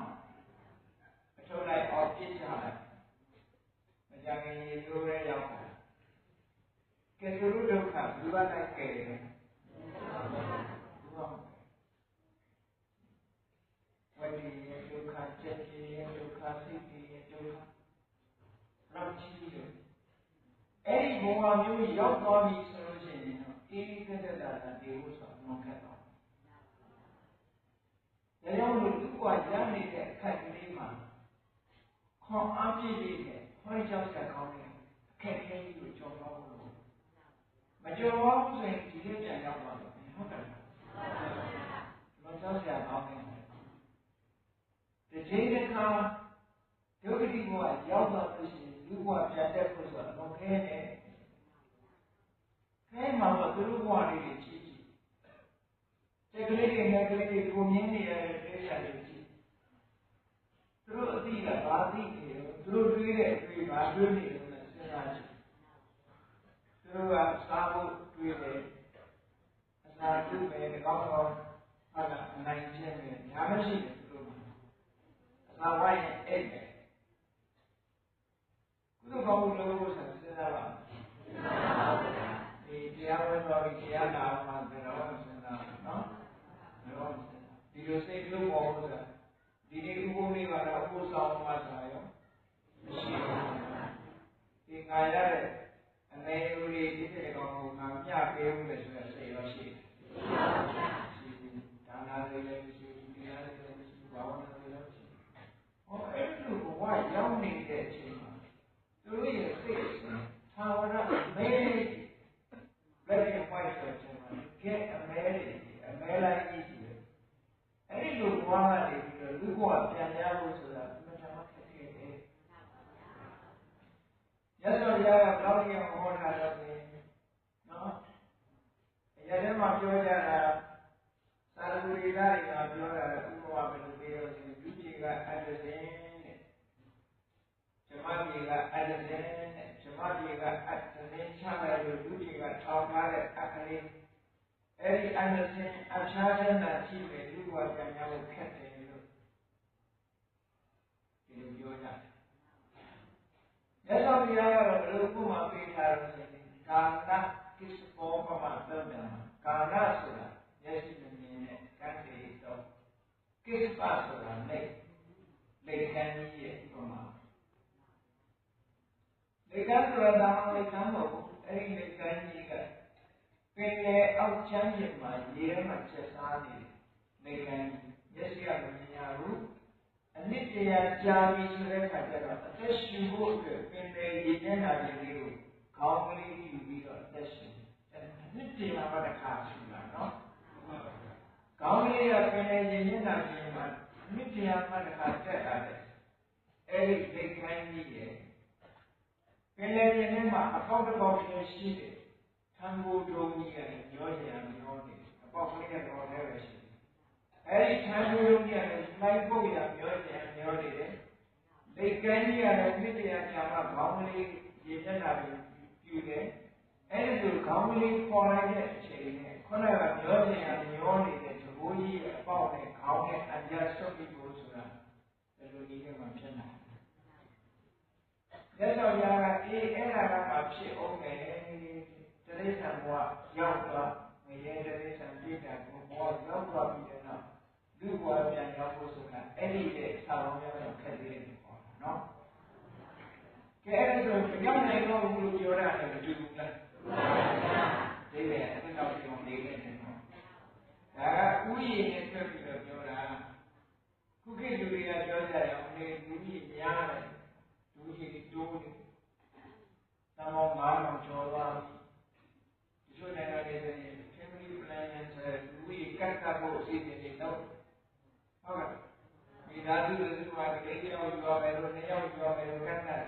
အထုတ်လိုက်အောင်ပြစ်ချလိုက်မကြခင်ရေရိုးရဲရောက်တာကဲသူတို့ဒုက္ခဘူးကတိုက်ကဲတယ်ဝိရိယဒုက္ခจิตရဲ့ဒုက္ခစိတ်ရဲ့ဒုက္ခလောက်ကြီးတယ်အဲ့ဒီဘဝမျိုးရောက်သွားပြီဆိုလို့ရှိရင်အေးကတဲ့တာတေဖို့ဆိုတော့ခက်တော့ဒါကြောင့်လို့သူ့ဘဝရနေတဲ့အခက်ကလေးမှာခွန်အားပြည့်လေးနဲ့ဟောကြောက်ဆက်ကောင်းတဲ့အခက်အခဲကြီးကိုကြော်တော့လို့မကြော်ဘူးဆိုရင်ဒီလိုပြန်ရောက်သွားတယ်ဟုတ်တယ်မကြောက်ဆက်ကောင်းတဲ့ဒီချိန်တစ်ခါဒုက္ခတိဘဝရောက်သွားလို့ရှိရင်လူဘဝပြန်တက်ဖို့ဆိုတော့ခဲနေခဲမှာတော့သူတို့ဘဝလေးတွေကြည့်ကြည့်တက်ကလေးတွေနဲ့ကလေးတွေကိုမြင်နေရတဲ့ဒေသတွေကြည့်သူတို့အတိကဘာသိနေလဲသူတို့တွေးတဲ့အတွေးဘာတွေးနေလဲစဉ်းစားကြည့်သူတို့ကစားဖို့တွေးတယ်အစာပြုမယ်ကောင်းကောင်းဟာကအနိုင်ကျင့်မယ်ညာမရှိတယ်သူတို့အစာဝိုင်းရဲ့အိတ်ပဲကုသိုလ်ကောင်းမှုလုပ်ဖို့ဆိုစဉ်းစားပါဒီတရားဝဲတော်ပြီးတရားနာမှတော့စဉ်းစားနော်တော့ဒီလိုစိတ်လုံးပေါ်လို့ဆိုတာဒီနေ့ဥပုပ်လေးကတော့ဥပုပ်ဆောင်မှဆိုတာရောမရှိဘူးဒီငါရတဲ့အနေဦးလေးဒီတဲ့ကောင်ကိုငါမျှပေးဦးမယ်ဆိုတဲ့စိတ်ရောရှိတယ်ဒါနာလေးလည်းမရှိဘူးတရားလေးလည်းမရှိဘူးဘာဝနာလေးလည်းမရှိဘူးဟောအဲ့လိုဘဝရောက်နေတဲ့အချိန်မှာသူတို့ရဲ့စိတ်သာဝရမဲလက်ရပိုက်ဆိုတဲ့မှာကဲအမဲလိုက်ကြည့်တယ်အဲ့ဒီလိုဘဝကနေပြီးတော့လူဘဝပြန်ရဖို့ဆိုတာအမှန်တမ်းခက်ခဲတယ်ရသော်ရကဘလောက်ကြီးဟောတာတော့နော်အရာထဲမှာပြောကြတာသာရဂုရိလာတွေကပြောတာဥပမာဘယ်လိုပြောလဲလူကြီးကအတ္တဇင်းတဲ့ဇမကြီးကအတ္တဇင်းတဲ့ဇမကြီးကအတ္တဇင်းချလိုက်လို့လူကြီးကထောင်ထားတဲ့အကလေး အဲဒီအန္တစင်အချားချမ်းသာရှိတဲ့လူ့ဘဝပြန်ရဖို့ခက်တယ်လို့ဒီလိုပြောကြတယ်။မြတ်စွာဘုရားကတော့ဘယ်လိုဥပမာပေးထားလို့ဆိုရင်ကာဏကိစ္စဘောပမသုတ်တံကာဏဆိုတာမျက်စိမမြင်တဲ့ကံတွေတော့ကိစ္စပဆိုတာလေကံကြီးရဲ့ဥပမာလေကံဆိုတာဒါမှလေကံမဟုတ်ဘူးအဲဒီလေကံကြီးကပင်လေအောက်ချမ်းမြေမှာရေထဲမှာချက်စားနေတယ်လေကံကြီးမျက်စိကမမြင်ရဘူးအနစ်တရားကြာပြီဆိုတဲ့အခါကျတော့အသက်ရှင်ဖို့အတွက်ပင်လေရေထဲနာခြင်းလေးကိုခေါင်းကလေးယူပြီးတော့အသက်ရှင်အနစ်တရားမှတစ်ခါရှိလာနော်ခေါင်းလေးကပင်လေရေထဲနာခြင်းမှာအနစ်တရားမှတစ်ခါတက်လာတယ်အဲဒီလေကံကြီးရဲ့ပင်လေရေထဲမှာအပေါက်တစ်ပေါက်ရှိတယ်သံဃာတော်ကြီးကလည်းပြောကြရမျောနေအပေါက်ကလေးကတော့လည်းပဲရှိတယ်အဲဒီသံဃာတော်ကြီးကလည်းလိုက်ဖို့ရပြောကြရမျောနေတယ်လေကံကြီးကလည်းမြစ်တရားချာမှခေါင်းလေးရေမျက်နှာပြီးပြူတယ်အဲဒီလိုခေါင်းလေးပေါ်လိုက်တဲ့အချိန်နဲ့ခုနကပြောကြရမျောနေတဲ့သဘောကြီးရဲ့အပေါက်နဲ့ခေါင်းနဲ့အကြဆုပ်ပြီးဖို့ဆိုတာဘယ်လိုနည်းနဲ့မှဖြစ်နိုင်လဲရသော်ရာကအဲ့ဒါကမှဖြစ်အောင်မယ်တရိစ္ဆာန်ဘဝရောက်သွားငရဲတရိစ္ဆာန်ပြည့်တဲ့ဘဝရောက်သွားပြီးတဲ့နောက်လူဘဝပြန်ရောက်ဖို့ဆိုတာအဲ့ဒီတဲ့သာဝန်များတော့ခက်သေးတယ်ပေါ့နော်ကဲအဲ့ဒါဆိုကြောက်နိုင်တော့ဘူးလို့ပြောရတယ်မတူဘူးလားဒီလေအဲ့တော့ပြောနေတယ်နော်ဒါကဥယျာဉ်နဲ့တွေ့ပြီးတော့ပြောတာခုခေတ်လူတွေကပြောကြတယ်အောင်လေလူကြီးများတယ်လူကြီးတိုးတယ်သမော9000ကျော်သွားပြီဆိုတဲ့နေရာတွေဆိုရင် family planning ဆိုတဲ့လူကြီးကတ်ဖို့အစီအစဉ်တွေလုပ်ဟုတ်ကဲ့မိသားစုတွေစုမှာကလေးတယောက်ယူရမယ်လို့နှစ်ယောက်ယူရမယ်လို့ကတ်တယ်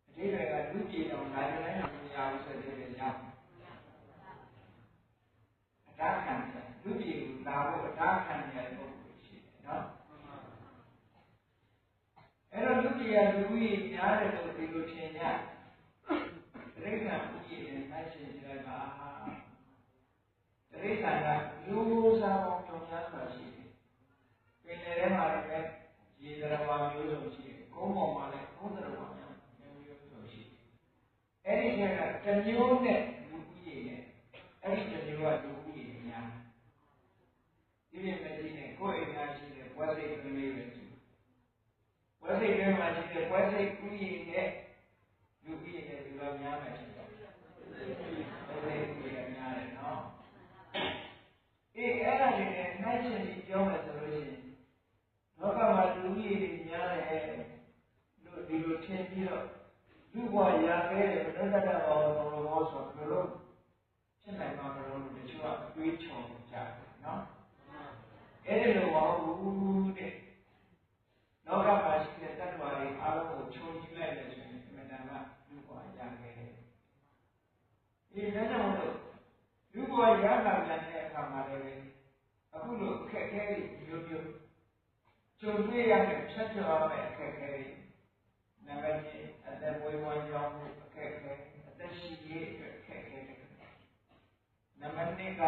အတိတ်ကလူကြီးတော်နိုင်တိုင်းမရဘူးဆိုတဲ့နေရာအတားခံတယ်လူကြီးကိုလာဖို့အတားခံရတဲ့ပုဂ္ဂိုလ်ရှိတယ်နော်အဲ့တော့လူကြီးကလူကြီးများတယ်လို့ဒီလိုထင်ကြတရိစ္ဆာန်ဥယျာဉ်နဲ့နိုင်ရှင်ကြလိုက်ပါတရိစ္ဆာန်ကလူစားပေါင်းကြောင့်များစွာရှိတယ်ပင်လယ်ထဲမှာလည်းရေသရဝါမျိုးစုံရှိတယ်ကုန်းပေါ်မှာလည်းကုန်းသရဝါမျိုးစုံရှိတယ်အဲ့ဒီကတမျိုးနဲ့လူဥယျာဉ်နဲ့အဲ့ဒီတမျိုးကလူဥယျာဉ်များဒီပြင်မဲ့ဒီနဲ့ကိုယ်အိမ်သားရှိတဲ့ဘွဲစိတ်ကလေးပဲရှိဘွဲစိတ်ထဲမှာရှိတဲ့ဘွဲစိတ်ဥယျာဉ်နဲ့လူကြီးရဲ့လူတော်များမယ်ဆိုတော့အဲ့ဒီလူကြီးများတယ်နော်အဲ့ဒါတွေနဲ့နိုင်ရှင်ပြီးပြောမယ်ဆိုလို့ရှိရင်လောကမှာလူကြီးတွေများတယ်လို့ဒီလိုထင်ပြီးတော့လူ့ဘဝရခဲ့တဲ့ဘုရားတရားတော်တော်ဆိုဘယ်လိုဖြစ်နိုင်မှာမလို့တချို့ကအတွေးချော်ကြတယ်နော်အဲ့ဒီလိုမဟုတ်ဘူးတဲ့လောကမှာရှိတဲ့တ attva တွေအားလုံးကိုခြုံကြည့်လိုက်လို့ဆိုရင်အမှန်တမ်းလူ့ဘဝရခဲ့တယ်ဒီဒါကြောင့်မို့လူ့ဘဝရလာပြန်တဲ့အခါမှာလည်းအခုလိုအခက်အခဲတွေမျိုးမျိုးကြုံတွေ့ရတဲ့ဖြတ်ကျော်ရမယ့်အခက်အခဲတွေနံပါတ်1အသက်မွေးဝမ်းကြောင်းမှုအခက်အခဲအသက်ရှိရေးအတွက်အခက်အခဲတွေနံပါတ်2က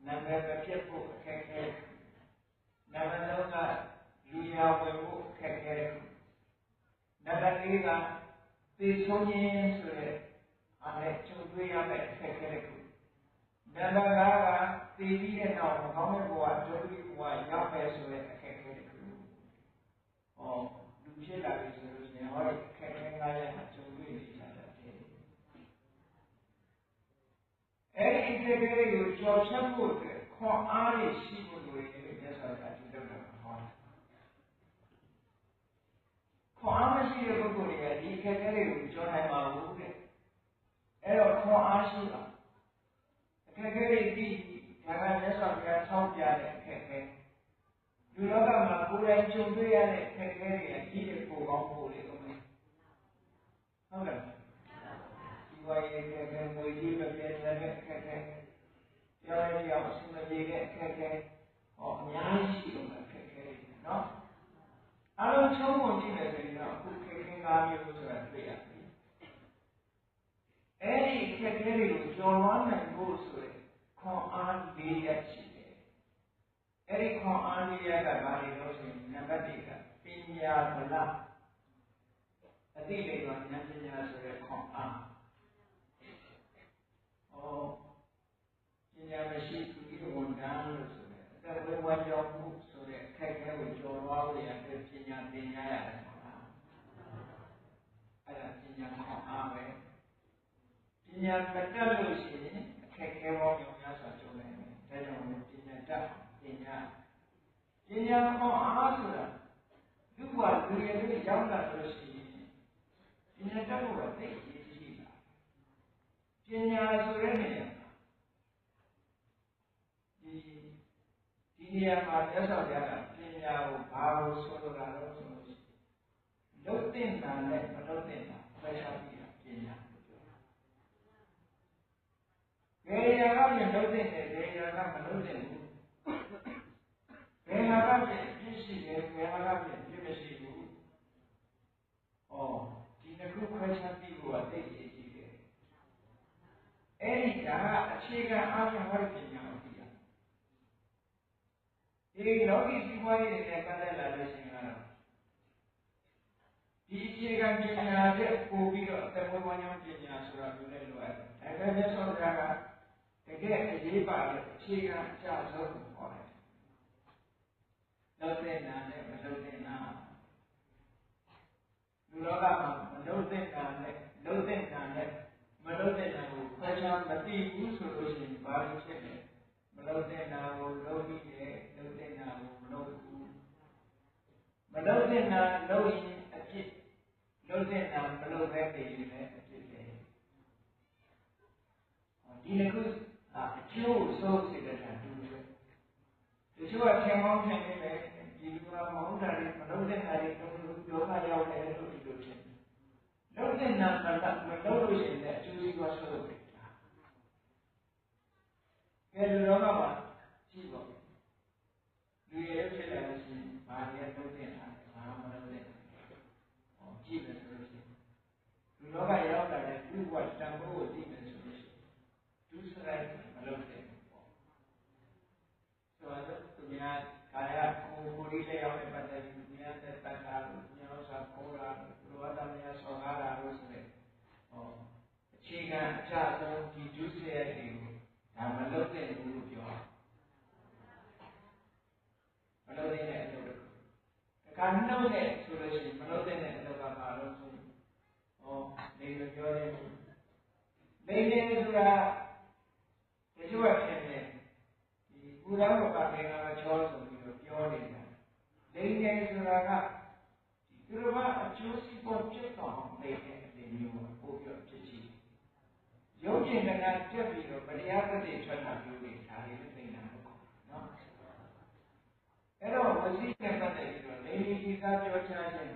နာမည်ပြည့်ဖို့အခက်အခဲနံပါတ်3ကလူရဝင်ဖို့အခက်အခဲနံပါတ်4ကသိဆုံးခြင်းဆိုတဲ့အားနဲ့ကြုံတွေ့ရမယ့်အခက်အခဲတွေနံပါတ်5ကသိပြီးတဲ့နောက်မကောင်းတဲ့ဘဝဒုက္ခဘဝရောက်မယ်ဆိုတဲ့အခက်အခဲတွေဟောလူဖြစ်လာပြီဆိုလို့ရှိရင်ဟောဒီအခက်အခဲ9ရပ်ကြုံတွေ့နေကြတယ်အဲ့ဒီအခက်အခဲတွေကိုကျော်ဖြတ်ဖို့အတွက်ခွန်အားရရှိဖို့လိုတယ်လို့မြတ်စွာဘုရားဒီလိုဟောခွန်အားမရှိတဲ့ပုဂ္ဂိုလ်တွေကဒီအခက်အခဲတွေကိုကျော်နိုင်မှာဘူးတဲ့အဲ့တော့ခွန်အားရှိပါအခက်အခဲတွေပြီးဒါကမြတ်စွာဘုရားထောက်ပြတဲ့အခက်အခဲလူလောကမှာကိုယ်တိုင်ကြုံတွေ့ရတဲ့အခက်အခဲတွေကြီးတဲ့ပုံကောင်းဖို့လေဟုတ်လားဟုတ်လားဒီဝါရဲ့အခက်အခဲငွေကြီးမပြည့်တဲ့အခက်အခဲပြောရအောင်အဆင်မပြေတဲ့အခက်အခဲဟောအများကြီးရှိတော့အခက်အခဲတွေနော်အားလုံးချုံးဝင်ကြည့်မယ်ဆိုရင်တော့အခုခက်ခဲ၅မျိုးဆိုတာတွေ့ရတယ် အဲ့ဒီအခက်အခဲတွေကိုကျော်လွှားနိုင်ဖို့ဆိုရယ်ခွန်အား၄ရပ်ရှိတယ်အဲ့ဒီခွန်အား၄ရပ်ကဘာတွေလို့ဆိုရင်နံပါတ်1ကပညာဗလအတိတ်ကဉာဏ်ပညာဆိုရယ်ခွန်အားပညာမရှိသူကြီးဝန်ထမ်းလို့ဆိုတယ်အသက်ဝေဝါကြောင့်မှုဆိုတဲ့အခက်အခဲကိုကျော်လွှားဖို့ရတဲ့ပညာသင်ကြားရတယ်ဆိုတာအဲ့ဒါပညာခွန်အားပဲပညာမတတ်လို့ရှိရင်အခက်အခဲပေါင်းများစွာကြုံနိုင်တယ်ဒါကြောင့်ပညာတတ်ပညာခွန်အားဆိုတာလူ့ဘဝလူရည်တွေရောက်လာလို့ရှိရင်ပညာတတ်ဖို့ကသိအရေးကြီးတာပညာဆိုတဲ့နေရာဒီနေရာမှာမြတ်စွာဘုရားကပညာကိုဘာလို့ဆိုလိုတာလဲဆိုလို့လုပ်တဲ့နာနဲ့မလုပ်တဲ့နာခွဲခြားပြီးတာပညာလို့ပြောတာဘယ်နေရာကပြင်လုပ်တဲ့နဲ့ဘယ်နေရာကမလုပ်တဲ့ဘူးဘယ်ဟာကပြင်ပြည့်ရှိတယ်ဘယ်ဟာကပြင်ပြည့်မရှိဘူးဒီတစ်ခုခွဲခြားပြီးဖို့အသိအရေးကြီးတယ်အဲ့ဒီကအခြေခံအားဖြင့်ဟောတဲ့ပညာကိုသိရဒီလောကီစီးပွားရေးနဲ့ကပ်လက်လာလို့ရှိရင်ကတော့ဒီအခြေခံပညာတဲ့ပို့ပြီးတော့အသက်မွေးဝမ်းကြောင်းပညာဆိုတာမျိုးလည်းလိုအပ်တယ်။ဒါပေမဲ့ဆောကြကတကယ်အရေးပါတဲ့အခြေခံအကျဆုံးကိုဟောတယ်။လုပ်တဲ့နာနဲ့မလုပ်တဲ့နာလူလောကမှာမလုပ်တဲ့နာနဲ့လုပ်တဲ့နာနဲ့မလုပ်တဲ့နာကိုခွဲခြားမသိဘူးဆိုလို့ရှိရင်ဘာလို့ဖြစ်လဲ။မလုပ်တဲ့နာကိုလုပ်ပြီးတယ်လုပ်တဲ့နာကိုမလုပ်ဘူးမလုပ်တဲ့နာလုပ်ရင်အပြစ်လုပ်တဲ့နာမလုပ်ပဲနေရင်လည်းအပြစ်ပဲဒီတစ်ခုအကျိုးဆိုးစေတဲ့တာတူတယ်ဒီချို့ကထင်မောင်းထင်နေတယ်ဒီလူကမဟုတ်တာတွေမလုပ်တဲ့နာတွေတော့ဒုက္ခရောက်တယ်လို့ဒီလိုထင်လုပ်တဲ့နာမလုပ်လို့ရှိရင်လည်းအကျိုးစီးပွားဆိုးတယ်ကဲလူတော်မှာကြည့်ပါလူရဲ့ဖြစ်လာလို့ရှိရင်ဘာတွေလုပ်တဲ့နာဘာမလုပ်တဲ့ကြည့်မယ်ဆိုလို့ရှိရင်လူလောကရောက်လာတဲ့လူ့ဘဝတန်ဖိုးကိုကြည့်မယ်ဆိုလို့ရှိရင်ဒုစရိုက်မလုပ်တဲ့ပေါ့ဆိုတော့သူများကာယကိုယ်လေးရောက်တဲ့ပတ်သက်ပြီးသူများတဲ့တတ်တာလို့သူများဥစ္စာခေါ်တာလူဝတ္တများဆောကားတာလို့ဆိုတဲ့အခြေခံအကျဆုံးဒီဒုစရိုက်တွေကိုဒါမလုပ်တဲ့ဘူးလို့ပြောမလုပ်တဲ့အလုပ်တစ်ခုတခါနှုတ်တဲ့ဆိုလို့ရှိရင်မလုပ်တဲ့အလုပ်ကဘာလို့ဆိုနေမပြောတဲ့ဘူးနေနေဆိုတာတချို့ကဖြစ်နေဒီကုသဘကမင်္ဂလာချောဆိုပြီးတော့ပြောနေတာနေနေဆိုတာကဒီသူတို့ကအကျိုးစီးပွားဖြစ်တော့နေတဲ့အပြင်မျိုးကိုပို့ပြီးဖြစ်ချင်ရုပ်ရှင်ကပြက်ပြီးတော့တရားသတိထွက်တာမျိုးတွေဒါတွေသိနေတာပေါ့နော်အဲ့တော့ဝစီနဲ့ပတ်သက်ပြီးတော့နေဒီကပြောချခြင်း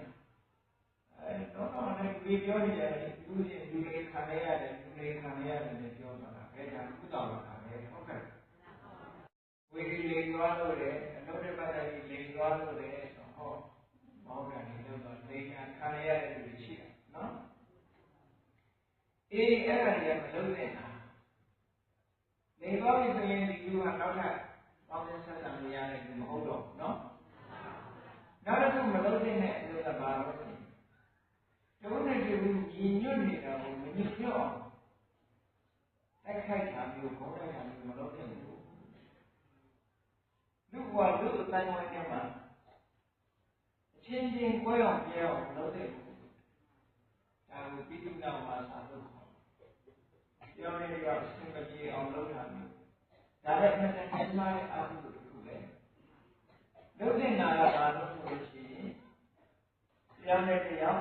တော့လည်းဒီပြောနေတယ်လူတွေခံရရတယ်လူတွေခံရရတယ်နဲ့ပြောတာဘယ်ဒါကုသလာတာပဲဟုတ်ကဲ့ဝေဒီလေသွားလို့လေအလုပ်တွေပတ်သက်ပြီးလေသွားလို့လေဆိုဟောမောင်းတာနေလို့တော့လေခံရတဲ့လူတွေရှိတာနော်အေးအဲ့ဒါကြီးမလုပ်နေတာလေသွားပြီဆိုရင်ဒီလူကနောက်ထပ်ပေါင်းဆက်ဆံနေရတယ်မဟုတ်တော့နော်နောက်တစ်ခုမလုပ်တဲ့အလုပ်ကဘာလို့လဲကျုံးနေတယ်ဘူးညီညွတ်နေတာကိုမညီညွတ်အောင်တိုက်ခိုက်တာမျိုးခေါင်းတိုက်တာမျိုးမလုပ်တဲ့ဘူးလူ့ဘဝလူ့အတိုင်းဝိုင်းထဲမှာအချင်းချင်းကွဲအောင်ပြဲအောင်မလုပ်တဲ့ဘူးဒါကိုပိဋကနာမှာစာလို့ခေါ်ပြောနေရအစင်မပြေအောင်လုပ်တာမျိုးဒါလည်းအမှန်တန်ကြီးမားတဲ့အာဟုတစ်ခုပဲလုပ်တဲ့နာကဘာလို့ဆိုလို့ရှိရင်ပြောနေတရား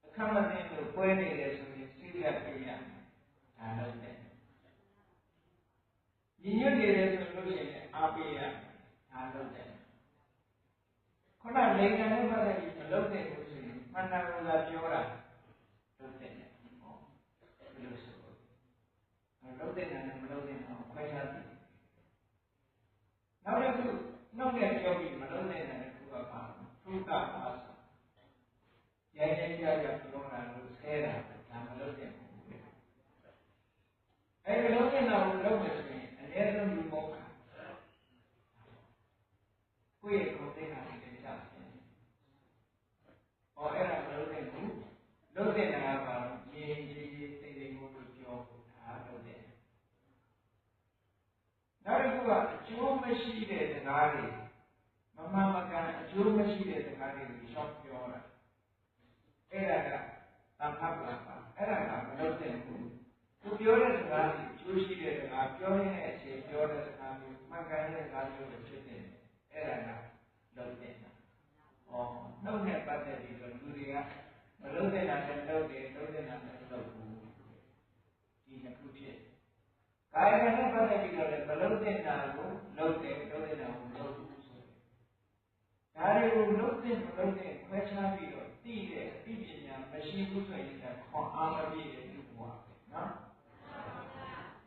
အခမ်းမသိလို့ပွဲနေတယ်ဆိုရင်စိတ်ရပြရဒါလုပ်တယ်ညီညွတ်နေတယ်ဆိုလို့ရှိရင်အားပေးရဒါလုပ်တယ်ခုနလိန်နဲ့ပတ်သက်ပြီးမလုပ်တဲ့ဘူးဆိုရင်မှန်တယ်လို့သာပြောတာလုပ်တယ်ဟောဘယ်လိုဆိုလုပ်တဲ့နာနဲ့မလုပ်တဲ့နာကိုခွဲခြားသိနောက်တစ်ခုနှုတ်နဲ့ပြောပြီးမလုပ်တဲ့နာနဲ့ခုကပါသုတပါဆိုရဲရဲကြကြပြောတာလို့ဆဲတာဒါ ကိုလုပ်မယ်ဆိုရင်အနည်းဆုံးလူမဟုတ်ဘူးကိုယ့်ရဲ့ကိုယ်သိက္ခာတွေကြတယ်ဟောအဲ့ဒါမလုပ်တဲ့ဘူးလုပ်တဲ့နာကရေးရေးတိတ်တိတ်ကိုပြောတာလုပ်တဲ့နောက်တစ်ခုကအကျိုးမရှိတဲ့စကားတွေမမှန်မကန်အကျိုးမရှိတဲ့စကားတွေကိုရှောက်ပြောတာအဲ့ဒါကသံဃာပါအဲ့ဒါကမလုပ်တဲ့ဘူးသူပြောတဲ့စကားတွေအကျိုးရှိတဲ့စကားပြောနေတဲ့အချိန်ပြောတဲ့စကားမျိုးမှန်ကန်တဲ့စကားမျိုးတွေဖြစ်နေတယ်အဲ့ဒါကလုပ်တဲ့နှုတ်နဲ့ပတ်သက်ပြီးတော့လူတွေကမလုပ်တဲ့နာနဲ့လုပ်တယ်လုပ်တဲ့နာနဲ့လုပ်ဘူးဒီနှစ်ခုဖြစ်ကာယကံနဲ့ပတ်သက်ပြီးတော့လည်းမလုပ်တဲ့နာကိုလုပ်တယ်လုပ်တဲ့နာကိုလုပ်ဘူးဆိုတယ်ဒါတွေကိုလုပ်တဲ့မလုပ်တဲ့ခွဲခြားပြီးတော့သိတဲ့အသိပညာမရှိဘူးဆိုရင်ခွန်အားမပြည့်တဲ့လူဘဝပဲနော်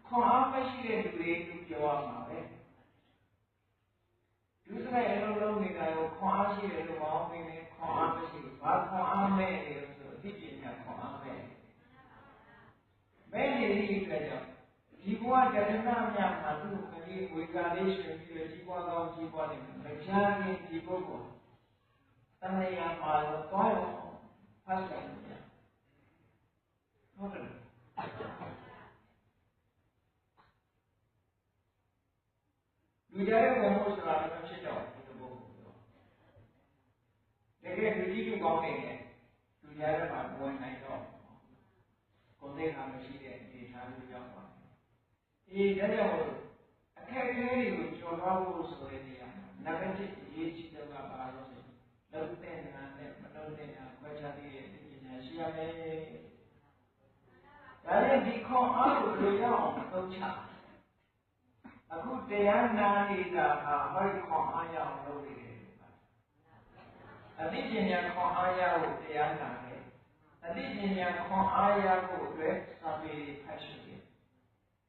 ခွန်အားမရှိတဲ့လူတွေပြောရမှာပဲဒုစရိုက်အလုံးလုံးနေတာကိုခွန်အားရှိတယ်လို့မဟုတ်ဘူးနဲ့ခွန်အားမရှိဘူး။ဘာခွန်အားမဲ့နေလို့ဆိုအသိပညာခွန်အားမဲ့နေသည့်အတွက်ကြောင့်ဒီဘဝတဏှာမြတ်မှာသူ့ကလေးဝေကာလေးရှင်ပြီးတော့ဒီဘဝကောင်းဒီဘဝနဲ့မချားခင်ဒီပုဂ္ဂိုလ်တဏှာမှာတော့သွားရောဖတ်ဆိုင်နေတယ်။ဟုတ်တယ်လူကြတဲ့ဝင်ဖို့ဆိုတာလည်းဖြစ်တော့ဒီလိုပုံတကယ်လူကြီးလူကောင်းနေတယ်လူကြတဲ့မှာဝင်နိုင်တော့ကိုယ်သိက္ခာမရှိတဲ့အနေအထားမျိုးရောက်သွားတယ်အေးဒါကြောင့်အခက်အခဲတွေကိုကျော်လွှားဖို့ဆိုတဲ့နေရာမှာနံပါတ်1အရေးကြီးဆုံးကဘာလို့ဆိုလုံးတဲ့နာနဲ့မလုံးတဲ့နာခွဲခြားသိတဲ့ပညာရှိရမယ်ဒါနဲ့ဒီခွန်အားကိုလိုရအောင်သုံးချအခုတရားနာနေတာဟာဟောဒီခွန်အားရအောင်လုပ်နေတယ်အသိဉာဏ်ခွန်အားရဖို့တရားနာတယ်အသိဉာဏ်ခွန်အားရဖို့အတွက်စာပေဖတ်ရှုတယ်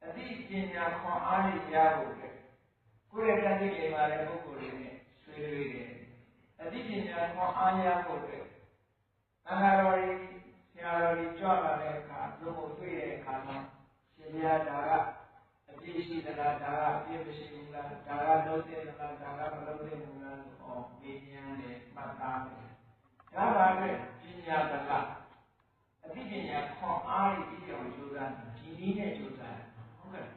အသိဉာဏ်ခွန်အားရဖို့အတွက်ကိုယ့်ရဲ့တတိယမှာလည်းပုဂ္ဂိုလ်တွေနဲ့ဆွေးနွေးတယ်အသိဉာဏ်ခွန်အားရဖို့အတွက်သံဃာတော်တွေဆရာတော်တွေကြွလာတဲ့အခါသူ့ကိုတွေ့တဲ့အခါမှာရှင်ဘုရားဒါကအပြည့်ရှိသလားဒါကအပြည့်မရှိဘူးလားဒါကလုံးတဲ့လားဒါကမလုံးတဲ့ဘူးလားဆိုတော့မေးမြန်းတယ်မှတ်သားတယ်ဒါပါပဲပညာဗလာအသိပညာခွန်အားရည်အောင်ကြိုးစားဒီနည်းနဲ့ကြိုးစားဟုတ်ကဲ့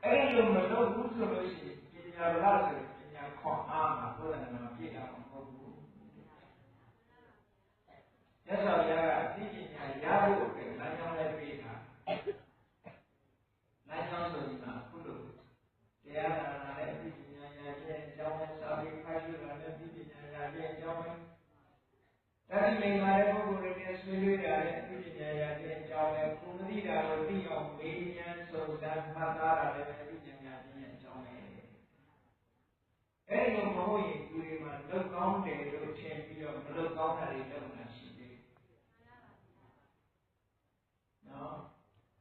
အဲ့လိုမလုပ်ဘူးဆိုလို့ရှိရင်ပညာဗလာဆိုပညာခွန်အားမှာဘုရားနာမပြည့်အောင်မဟုတ်ဘူးရသော်ရကအသိပညာရဖို့အတွက်လမ်းကြောင်းလည်းပေးတာလမ်းကြောင်းဆိုရင်အခုလိုတရားနာနာနဲ့အသိပညာရခြင်းအကြောင်းနဲ့စာပေခိုင်းရတာနဲ့အသိပညာရခြင်းအကြောင်းနဲ့တတိယမှာလည်းပုဂ္ဂိုလ်တွေနဲ့ဆွေးနွေးတာနဲ့အသိပညာရခြင်းအကြောင်းနဲ့ကုသတိတာကိုသိအောင်မေးမြန်းစုံစမ်းမှတ်သားတာလည်းအသိပညာရခြင်းအကြောင်းနဲ့အဲဒီလိုမဟုတ်ရင်ဒီတွေမှာလောက်ကောင်းတယ်လို့ထင်ပြီးတော့မလောက်ကောင်းတာတွေလုပ်နေတာရှိသေးတယ်နော်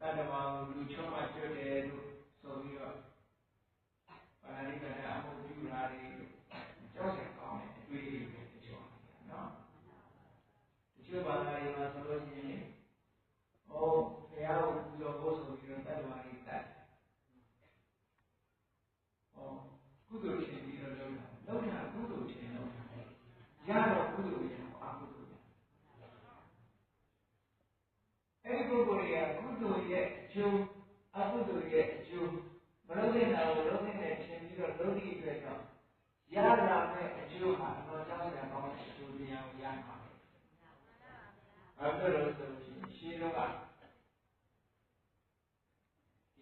တတ္တဝါကိုလူချုံးမှကျွတ်တယ်လို့ဆိုပြီးတော့ပါဠိကလည်းအမှုပြုတာတွေကြောက်စရာကောင်းတဲ့အတွေ့အကြုံတွေတချို့နော်တချို့ဘာသာတွေမှာဆိုလို့ရှိရင်ဘုရားကိုပူဇော်ဖို့ဆိုပြီးတော့တတ္တဝါတွေတတ်ကုသိုလ်ရှင်ပြီးတော့လုပ်တာကုသိုလ်ရှင်လုပ်တာရတော့ကုသိုလ်ရအောင်အကုသိုလ်ရအဲ့ဒီပုဂ္ဂိုလ်တွေကကုသိုလ်ရဲ့အကျိုးအကုသိုလ်ရဲ့အကျိုးမလုပ်တဲ့နာကိုလုပ်တဲ့ရှင်ပြီးတော့လုပ်သည့်အတွက်ကြောင့်ရလာတဲ့အကျိုးဟာအမှန်ကြောင့်လည်းကောင်းတဲ့အကျိုးတရားကိုရမှာပဲ။ဘာလို့လဲဆိုရင်ရှင်းတော့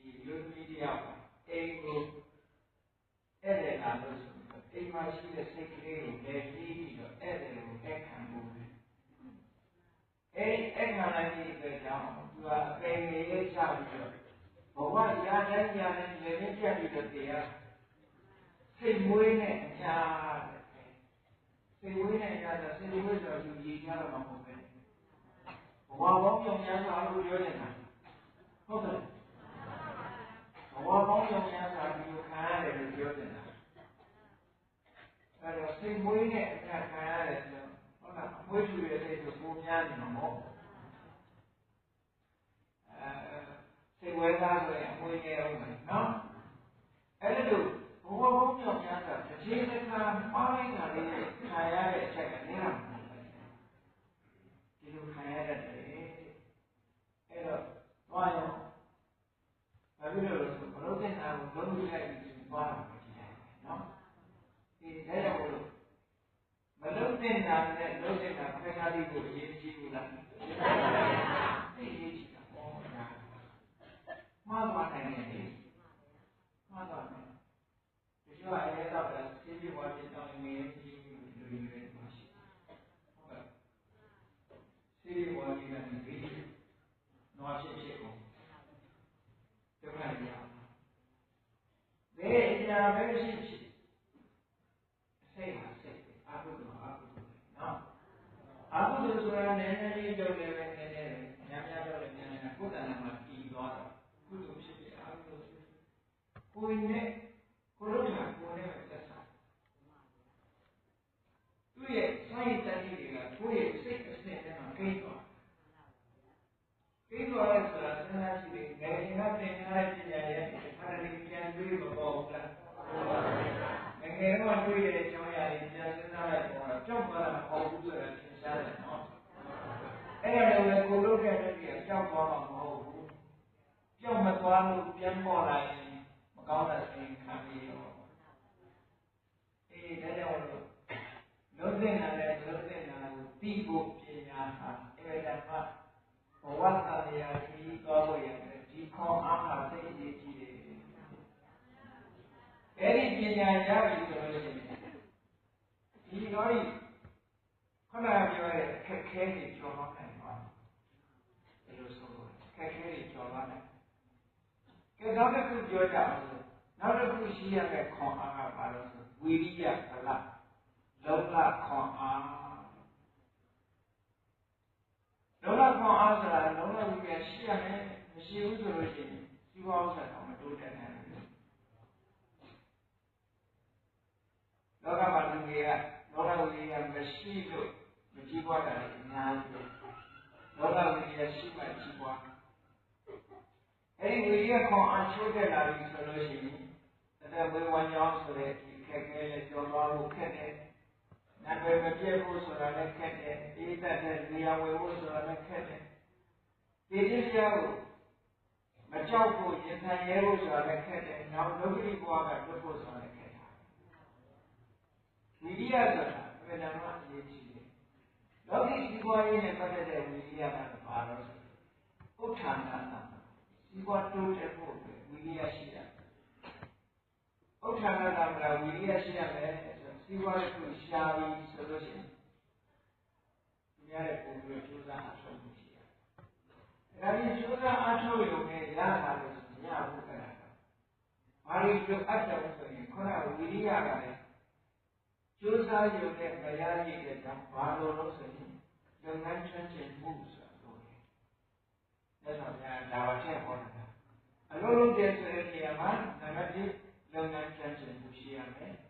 ဒီလူကြီးတရားအိမ်ကိုအဲ့ဒါလာလို့ဆိုတော့အိမ်မှာရှိတဲ့စိတ်ကလေးကိုလည်းပြီးပြီးတော့အဲ့ဒါကိုအခန့်ဖို့ပဲအဲ့ခံလိုက်တဲ့အတွက်ကြောင့်သူကအပင်လေးချပြီးတော့ဘဝရတိုင်းရတိုင်းလည်းပြတ်ပြီးတော့တရားစိတ်မွေးနဲ့အညာစိတ်မွေးနဲ့အညာဆိုစိတ်မွေးဆိုတော့သူရည်ကြတော့မှာမဟုတ်ပဲဘဝပေါင်းကြောင့်များစွာလို့ပြောနေတာဟုတ်တယ်ဘဝပေါင်းကြောင့်များစွာဒီလိုခံရတယ်လို့ပြောနေတာအဲ့တော့စိတ်မွေးနဲ့အညာခံရတယ်ဆိုတော့ဟုတ်လားအမွေးထူရဲ့စိတ်ကိုပုံများနေမှာမဟုတ်စိတ်ဝဲ လားဆိုရင်အမွေငယ်အောင်မယ်နော်အဲ့လိုဘဝဘုံမြောက်များစွာတစ်ချိန်တစ်ခါမှားလိုက်တာလေးခံရတဲ့အချက်ကနေတော့ဒီလိုခံရတတ်တယ်အဲ့တော့ဘာရောဘာဖြစ်လို့လဲဆိုဘလို့တင်တာကိုလုံးဝလိုက်ပြီးပါတာပဲနော်ဒီဒါကြောင့်မလုံးတင်တာနဲ့လုံးတင်တာခွဲခြားပြီးကိုအရေးကြီးဘူးလားအရေးကြီးတာပေါ့ဒါမှားသွားနိုင်တယ်မှားသွားတယ်ဒီလိုအရေးတော့စီးပြီးဝါပြတောင်းနေကြီးလူတွေမရှိဟုတ်ကဲ့စီးပြီးဝါပြကနေပြီးတော့ဖြစ်ကုန်ဒုက္ခရဘယ်အရာပဲရှိဖြစ်စိတ်ဟာစိတ်အာဟုနော်အာဟုဆိုတာနည်းနည်းလေးတော့လည်းပဲနည်းနည်းများများတော့လည်းများများကိုယ်တဏ္ဍာမှာတည်သွားတာကုသိုလ်ဖြစ်ဖြစ်အာဟုကိုယ်နဲ့ကိုယ်လုံးကကိုယ်နဲ့သက်ဆိုင်သူ့ရဲ့စိုက်တန်ကြီးတွေကကိုယ့်ရဲ့စိတ်အစစ်ထဲမှာကိန်းသွားကိန်းသွားရဲဆိုတာစဉ်းစားကြည့်တယ်ငယ်ငယ်ကသင်ထားတဲ့ပညာရဲ့အခါတည်းပြန်တွေးမပေါ်ဘူးလားငယ်ငယ်ကတွေးတဲ့အကြောင်းအရာတွေပြန်စဉ်းစားလိုက်တော့ကြောက်သွားတာမဟုတ်ဘူးဆိုတာသင်ရှားတယ်နော်အဲ့ဒါလည်းကိုလုံးတဲ့တည်းကကြောက်သွားမှာမဟုတ်ဘူးကြောက်မသွားလို့ပြန်ပေါ်လာရင်မကောင်းတဲ့စိတ်ခံပြီးတော့အေးဒါကြောင့်လုံးတဲ့နာနဲ့လုံးတဲ့နာကိုသိဖို့ပညာဟာအဲ့ဒါမှဘဝတရားကြီးသွားဖို့ရတယ်ဒီခေါင်းအားဟာသိရေးကြည့်တယ်အဲ့ဒီပညာရပြီဆိုလို့ရှိရင်ဒီတော့ခဏပြောရတဲ့အခက်ခဲတွေကျော်လွှားနိုင်ပါဘယ်လိုဆိုလို့အခက်ခဲတွေကျော်လွှားနိုင်ကဲနောက်တစ်ခုပြောကြအောင်ဆိုနောက်တစ်ခုရှိရတဲ့ခွန်အားကဘာလို့ဆိုဝိရိယဗလလုံလခွန်အားလုံလခွန်အားဆိုတာလုံလဝိရိယရှိရမယ်မရှိဘူးဆိုလို့ရှိရင်စီးပွားဥစ္စာတော့မတိုးတက်နိုင်ဘူးလောကမှာလူတွေကလောကဝိရိယမရှိလို့မကြည့်ပွားတာအများကြီးလောကဝိရိယရှိမှကြည့်ပွားအဲဒီဝိရိယခွန်အားချိုးတက်လာပြီဆိုလို့ရှိရင်တဲ့ဝေဝါကြောင်းဆိုတဲ့ဒီခက်ခဲနဲ့ကြော်သွားဖို့ခက်တယ်။နာမည်မပြည့်ဖို့ဆိုတာလည်းခက်တယ်။အေးတတ်တဲ့နေရာဝေဖို့ဆိုတာလည်းခက်တယ်။ဒီတရားကိုမကြောက်ဖို့ရင်ဆိုင်ရဲဖို့ဆိုတာလည်းခက်တယ်။နောက်ဒုက္ခဘဝကလွတ်ဖို့ဆိုတာလည်းခက်တာ။ဝိရိယဆိုတာဘယ်တော့မှအရေးကြီးတယ်။လောကီစီးပွားရေးနဲ့ပတ်သက်တဲ့ဝိရိယကဘာလို့ဆိုဥဋ္ဌာဏတာစီးပွားတိုးတက်ဖို့ဝိရိယရှိတာဥဋ္ဌာဏတာကဝိရိယရှိရမယ်စီးပွားရေးကိုရှားပြီးဆိုလို့ရှိရင်ဒီရတဲ့ပုံစံကျိုးစားအထောက်အကူရှိရတယ်။ဒါကြီးကျိုးစားအထောက်ရုံနဲ့ရတာလို့ဆိုရဖို့ကတာ။ဘာလို့ဒီအတ္တလို့ဆိုရင်ခေါင်းကဝိရိယကလည်းကျိုးစားရုံနဲ့မရရည်တဲ့ကြောင့်ဘာလို့လို့ဆိုရင်လုပ်ငန်းကျွမ်းကျင်မှုဆိုတာလို့လေ။ဒါဆိုရင်ဒါပါချက်ဟောတာ။အလုံးလုံးတည်းဆိုတဲ့နေရာမှာနံပါတ်1လုပ်ငန်းကျွမ်းကျင်မှုရှိရမယ်။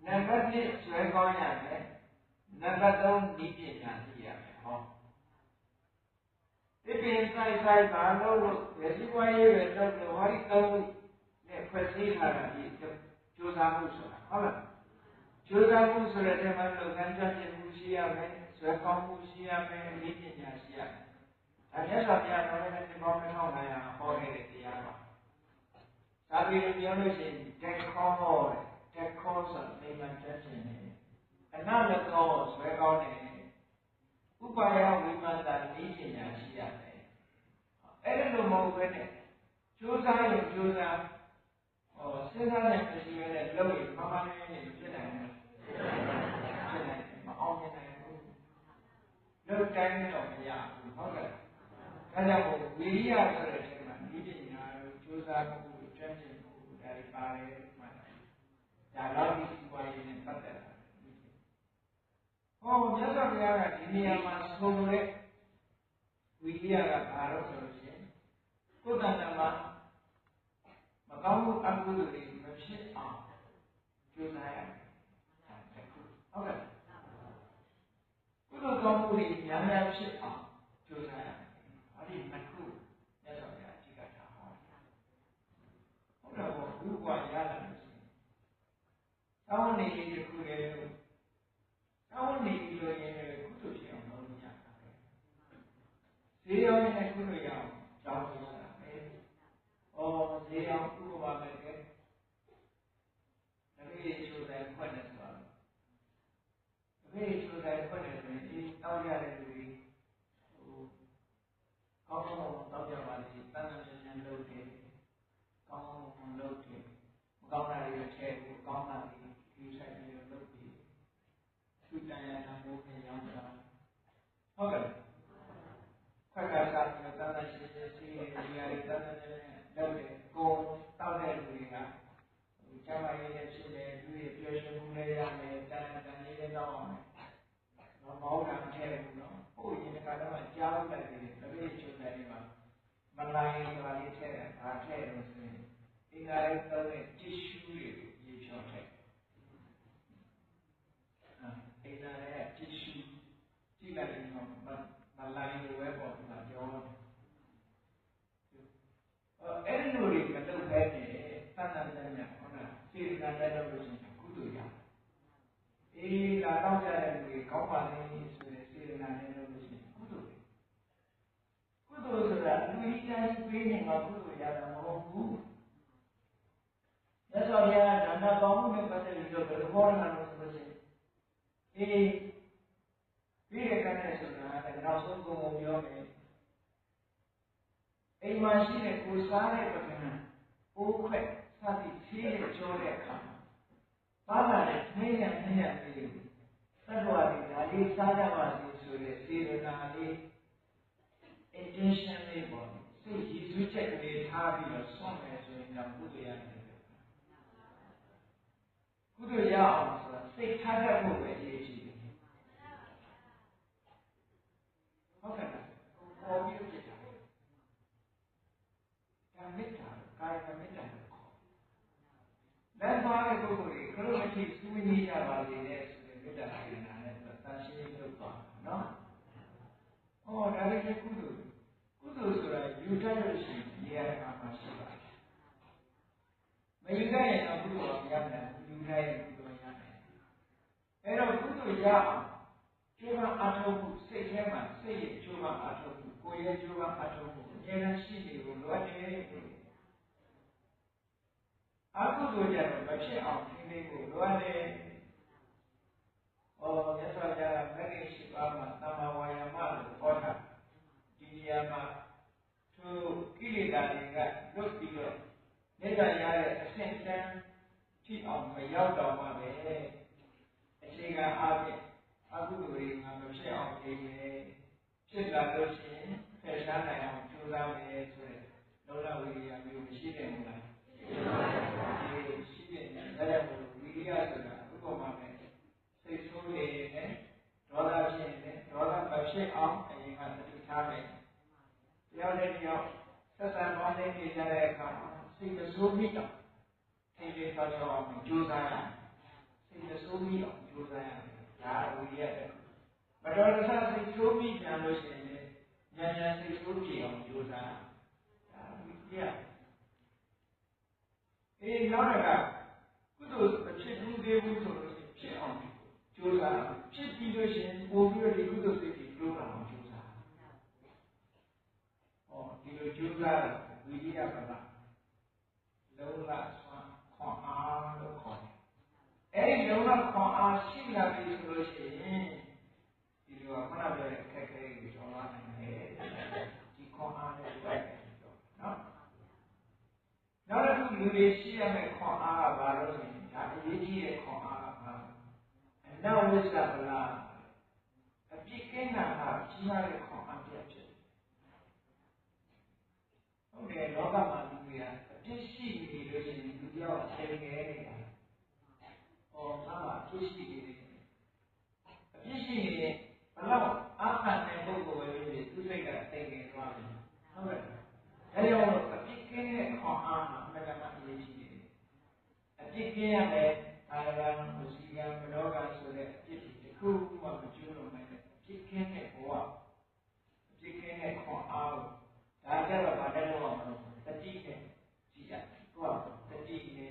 နံပါတ်2ဆွဲကောင်းရမယ်။နံပါတ်3ဒီပညာရှိရမယ်ဟော။ဒီပင်ဆိုင်ဘာလို့ရည်ရွယ်ရေးပဲလုပ်လို့ဟောဒီ3ခုနဲ့ဖွဲ့စည်းထားတာဒီကြိုးစားမှုဆိုတာဟုတ်လား။ကြိုးစားမှုဆိုတဲ့နေရာမှာလုပ်ငန်းကျွမ်းကျင်မှုရှိရမယ်။ဆွဲကောင်းမှုရှိရမယ်။ဒီပညာရှိရမယ်။ဒါမြတ်စွာဘုရားတော်ရဲ့ဒီပေါင်း1500ဟောခဲ့တဲ့တရားပါ။ဒါပြီးပြောလို့ရှိရင်တက်ခေါ်ဆိုတာနေမှကျက်ခြင်းနဲ့အနလကောဆွဲကောင်းတယ်ဥပါယဝိမန္တနိပညာရှိရတယ်အဲ့ဒါလိုမဟုတ်ဘဲနဲ့ကြိုးစားရင်ကြိုးစားစဉ်းစားနိုင်မရှိဘဲနဲ့လုပ်ရင်မမှန်နေဖြစ်နိုင်တယ်ဖြစ်နိုင်မအောင်မြင်နိုင်ဘူးလုပ်တိုင်းတော့မရဘူးဟုတ်ကဲ့ဒါကြောင့်ဝိရိယဆိုတဲ့အချိန်မှာနိပညာကြိုးစားမှုကျွမ်းကျင်မှုဒါတွေပါတယ်မှတ်ဒါလောက်ဒီစီပွားရေးနဲ့ပတ်သက်တာဟောမြတ်စွာဘုရားကဒီနေရာမှာဆုံးတဲ့ဝိရိယကဘာလို့ဆိုလို့ရှိရင်ကိုယ်တဏ္ဍာမှာမကောင်းမှုအကုသိုလ်တွေမဖြစ်အောင်ကြိုးစားရတယ်ဟုတ်ကဲ့ကုသိုလ်ကောင်းမှုတွေများများဖြစ်အောင်ကြိုးစားရတယ်ဟောဒီနှစ်ခုမြတ်စွာဘုရားအဓိကထားဟော ဘဝရလာလို့ရှိရင်တောင်းနေလေးတစ်ခုလေလို့တောင်းနေပြီးလို့ရင်လည်းကုသိုလ်ဖြစ်အောင်လုပ်လို့ရတာပဲဈေးရောင်းရင်ကုသိုလ်ရအောင်ကြောင်းလို့ရတာပဲဈေးရောင်းဥပမာပဲလေဒါလေးချိုးတယ်ဖွက်တယ်ဆိုတော့ဒါလေးချိုးတယ်ဖွက်တယ်ဆိုရင်ဒီတောင်းရတဲ့လူတွေကောင်းကောင်းတောင်းကြပါလိမ့်တန်တန်ရှင်းလုပ်တယ်ကောင်းကောင်းလုပ်တယ်မကောင်းတာတွေထည့်ဖို့ကောင်းတာတွေယူဆိုင်ပြီးလုပ်ပြီးသူတန်ရတာမိုးနဲ့ရောင်းတာဟုတ်ကဲ့ခွက်ကစားပြီးတန်တန်ရှင်းရှင်းစီးနေကြရတယ်တန်တန်ရှင်းရှင်းလုပ်တယ်ကိုတောက်တဲ့လူတွေကကျမရေးနဲ့ဖြစ်တယ်သူရဲ့ပြောရှင်မှုနဲ့ရမယ်တန်တန်လေးနဲ့တောက်အောင်မောင်းတာထည့်ဘူးနော်ဟိုရင်ကတော့ကြားလို့လိုက်တယ်တပည့်ချိုးတယ်ဒီမှာမလိုင်းဆိုတာလေးထည့်တယ်ဒါထည့်လို့ဆိုရင်ဒီကလေးသုံးတဲ့ tissue တွေကိုရေဖြောထည့်ဒီကလေး tissue ကြည့်လိုက်ရင်မလိုင်းလိုပဲပေါ့ဒီမှာကြောတယ်အဲ့ဒီလိုတွေမလုပ်ဘဲနဲ့တန်တန်တန်တန်ဟုတ်လားစေတနာနဲ့လုပ်လို့ရှိရင်ကုသိုလ်ရတယ်ဒါတော့ကြတဲ့လူတွေကောင်းပါလိမ့်ဆိုတဲ့စေတနာနဲ့လုပ်လို့ရှိရင်ကုသိုလ်ဆိုတာလူကြီးတိုင်းပေးနေမှာကုသိုလ်ရတာမဟုတ်ဘူးမြတ်စွာဘုရားဒါနကောင်းမှုနဲ့ပတ်သက်ပြီးတော့ဘယ်လိုဟောလာလို့ဆိုလို့ရှိရင်ပြီးတဲ့ကံနဲ့ဆိုတာလည်းနောက်ဆုံးကုန်ကုန်ပြောမယ်အိမ်မှာရှိတဲ့ကိုစားတဲ့ပကံပိုးခွက်စသည်ဖြည့်ရကြောတဲ့အခါပါလာတဲ့နှင်းရလေးသတ္တဝါတွေဒါလေးစားကြပါစေဆိုတဲ့စေတနာလေး intention လေးပေါ့စိတ်ရည်စူးချက်ကလေးထားပြီးတော့ဆွမ်းမယ်ဆိုရင်တော့ကုသိုလ်ရတယ်ကုသိုလ်ရအောင်ဆိုတာစိတ်ထားတတ်ဖို့ပဲအရေးကြီးတယ်ဟုတ်ကဲ့လားပေါ်ပြီးတော့ဖြစ်တာဒါမေတ္တာကာယမေတ္တာကိုခေါ်လက်သွားတဲ့ပုဂ္ဂိုလ်တွေခလို့မရှိစူးနေကြပါလေတဲ့ဆိုတဲ့မေတ္တာစေတနာနဲ့သတ်ရှင်းလုပ်သွားနော်ဒါလေးကကုသိုလ်ဆိုတာယူတတ်လို့ရှိရင်နေရာမှာရှိပါတယ်မယူတတ်ရင်တော့ကုသိုလ်မရနိုင်ဘူးယူတတ်ရင်ကုသိုလ်ရတယ်အဲ့တော့ကုသိုလ်ရအောင်ကျိုးပန်းအားထုတ်မှုစိတ်ထဲမှာစိတ်ရဲ့ကျိုးပန်းအားထုတ်မှုကိုယ်ရဲ့ကျိုးပန်းအားထုတ်မှုအများကြီးရှိနေလို့လိုအပ်တယ်အကုသိုလ်ကြတော့မဖြစ်အောင်ထိန်းသိမ်းဖို့လိုအပ်တယ်မြတ်စွာဘုရားမဂ္ဂင်ရှိပါမှာသမ္မာဝါယာမလို့ဟောတာဒီနေရာမှာသူကိလေသာတွေကလွတ်ပြီးတော့နိဗ္ဗာန်ရတဲ့အဆင့်တန်းထိအောင်မရောက်တော့မှပဲအခြေခံအားဖြင့်အကုသိုလ်တွေကမဖြစ်အောင်နေမယ်ဖြစ်လာလို့ရှိရင်ဖယ်ရှားနိုင်အောင်ကြိုးစားမယ်ဆိုတဲ့လောကဝိရိယမျိုးမရှိတယ်မလားရှိတယ်ဒါကြောင့်ဝိရိယဆိုတာဥပမာနဲ့စိတ်ဆိုးနေတယ်ဒေါသဖြစ်နေတယ်ဒေါသမဖြစ်အောင်အရင်ကသတိထားမယ်တယောက်နဲ့တယောက်ဆက်ဆံပေါင်းသိနေကြတဲ့အခါစိတ်မဆိုးမိတော့ထိတ်ထိတ်ထောက်အောင်ကြိုးစားရစိတ်မဆိုးမိအောင်ကြိုးစားရဒါဝိရိယတဲ့မတော်တဆစိတ်ဆိုးမိပြန်လို့ရှိရင်လည်းဉာဏ်ဉာဏ်စိတ်ဆိုးပြေအောင်ကြိုးစားဒါဝိရိယနောက်တစ်ခါကုသိုလ်မဖြစ်ဘူးသေးဘူးဆိုလို့ဖြစ်အောင်ကြိုးစားဖြစ်ပြီးလို့ရှိရင်ပို့ပြီးတော့ဒီကုသိုလ်စိတ်ကြီးတိုးလာအောင်ကြိုးစားဒီလိုကြိုးစားဝိရိယပဒလုံလဆွမ်းခွန်အားလို့ခေါ်တယ်အဲဒီလုံလခွန်အားရှိလာပြီဆိုလို့ရှိရင်ဒီလိုခဏပြောတဲ့အခက်အခဲကိုကျော်လွှားနိုင်တယ်ဒီခွန်အားနဲ့တွေ့တယ်တော့နော်နောက်တစ်ခုလူတွေရှိရမယ့်ခွန်အားကဘာလို့လဲဒါအရေးကြီးတဲ့ခွန်အားကဘာအနဝိစ္စဗလာအပြစ်ကင်းတာကကြီးမားတဲ့ခွန်အားပြဖြစ်ဟုတ်တယ်လောကမှာလူတွေကအပြစ်ရှိနေလို့ရှိရင်လူတယောက်အချိန်ငယ်နေတာငါကအပြစ်ရှိနေတယ်အပြစ်ရှိနေရင်ဘလောက်အာခံတဲ့ပုဂ္ဂိုလ်ပဲဖြစ်သူစိတ်ကတိတ်ငယ်သွားတယ်ဟုတ်တယ်ဒါကြောင့်အပြစ်ကင်းတဲ့ခွန်အားမှာအမှန်တမ်းအရေးကြီးတယ်အပြစ်ကင်းရမယ်အာရံမရှိကံမနောကဆိုတဲ့အပြစ်တွေတစ်ခုမှမကျူးလွန်နိုင်တဲ့အပြစ်ကင်းတဲ့ဘဝအပြစ်ကင်းတဲ့ခွန်အားကိုဒါကြတော့ဗာတဲ့တော့မလို့တတိနဲ့ကြည့်ရတယ်ကိုကတတိနဲ့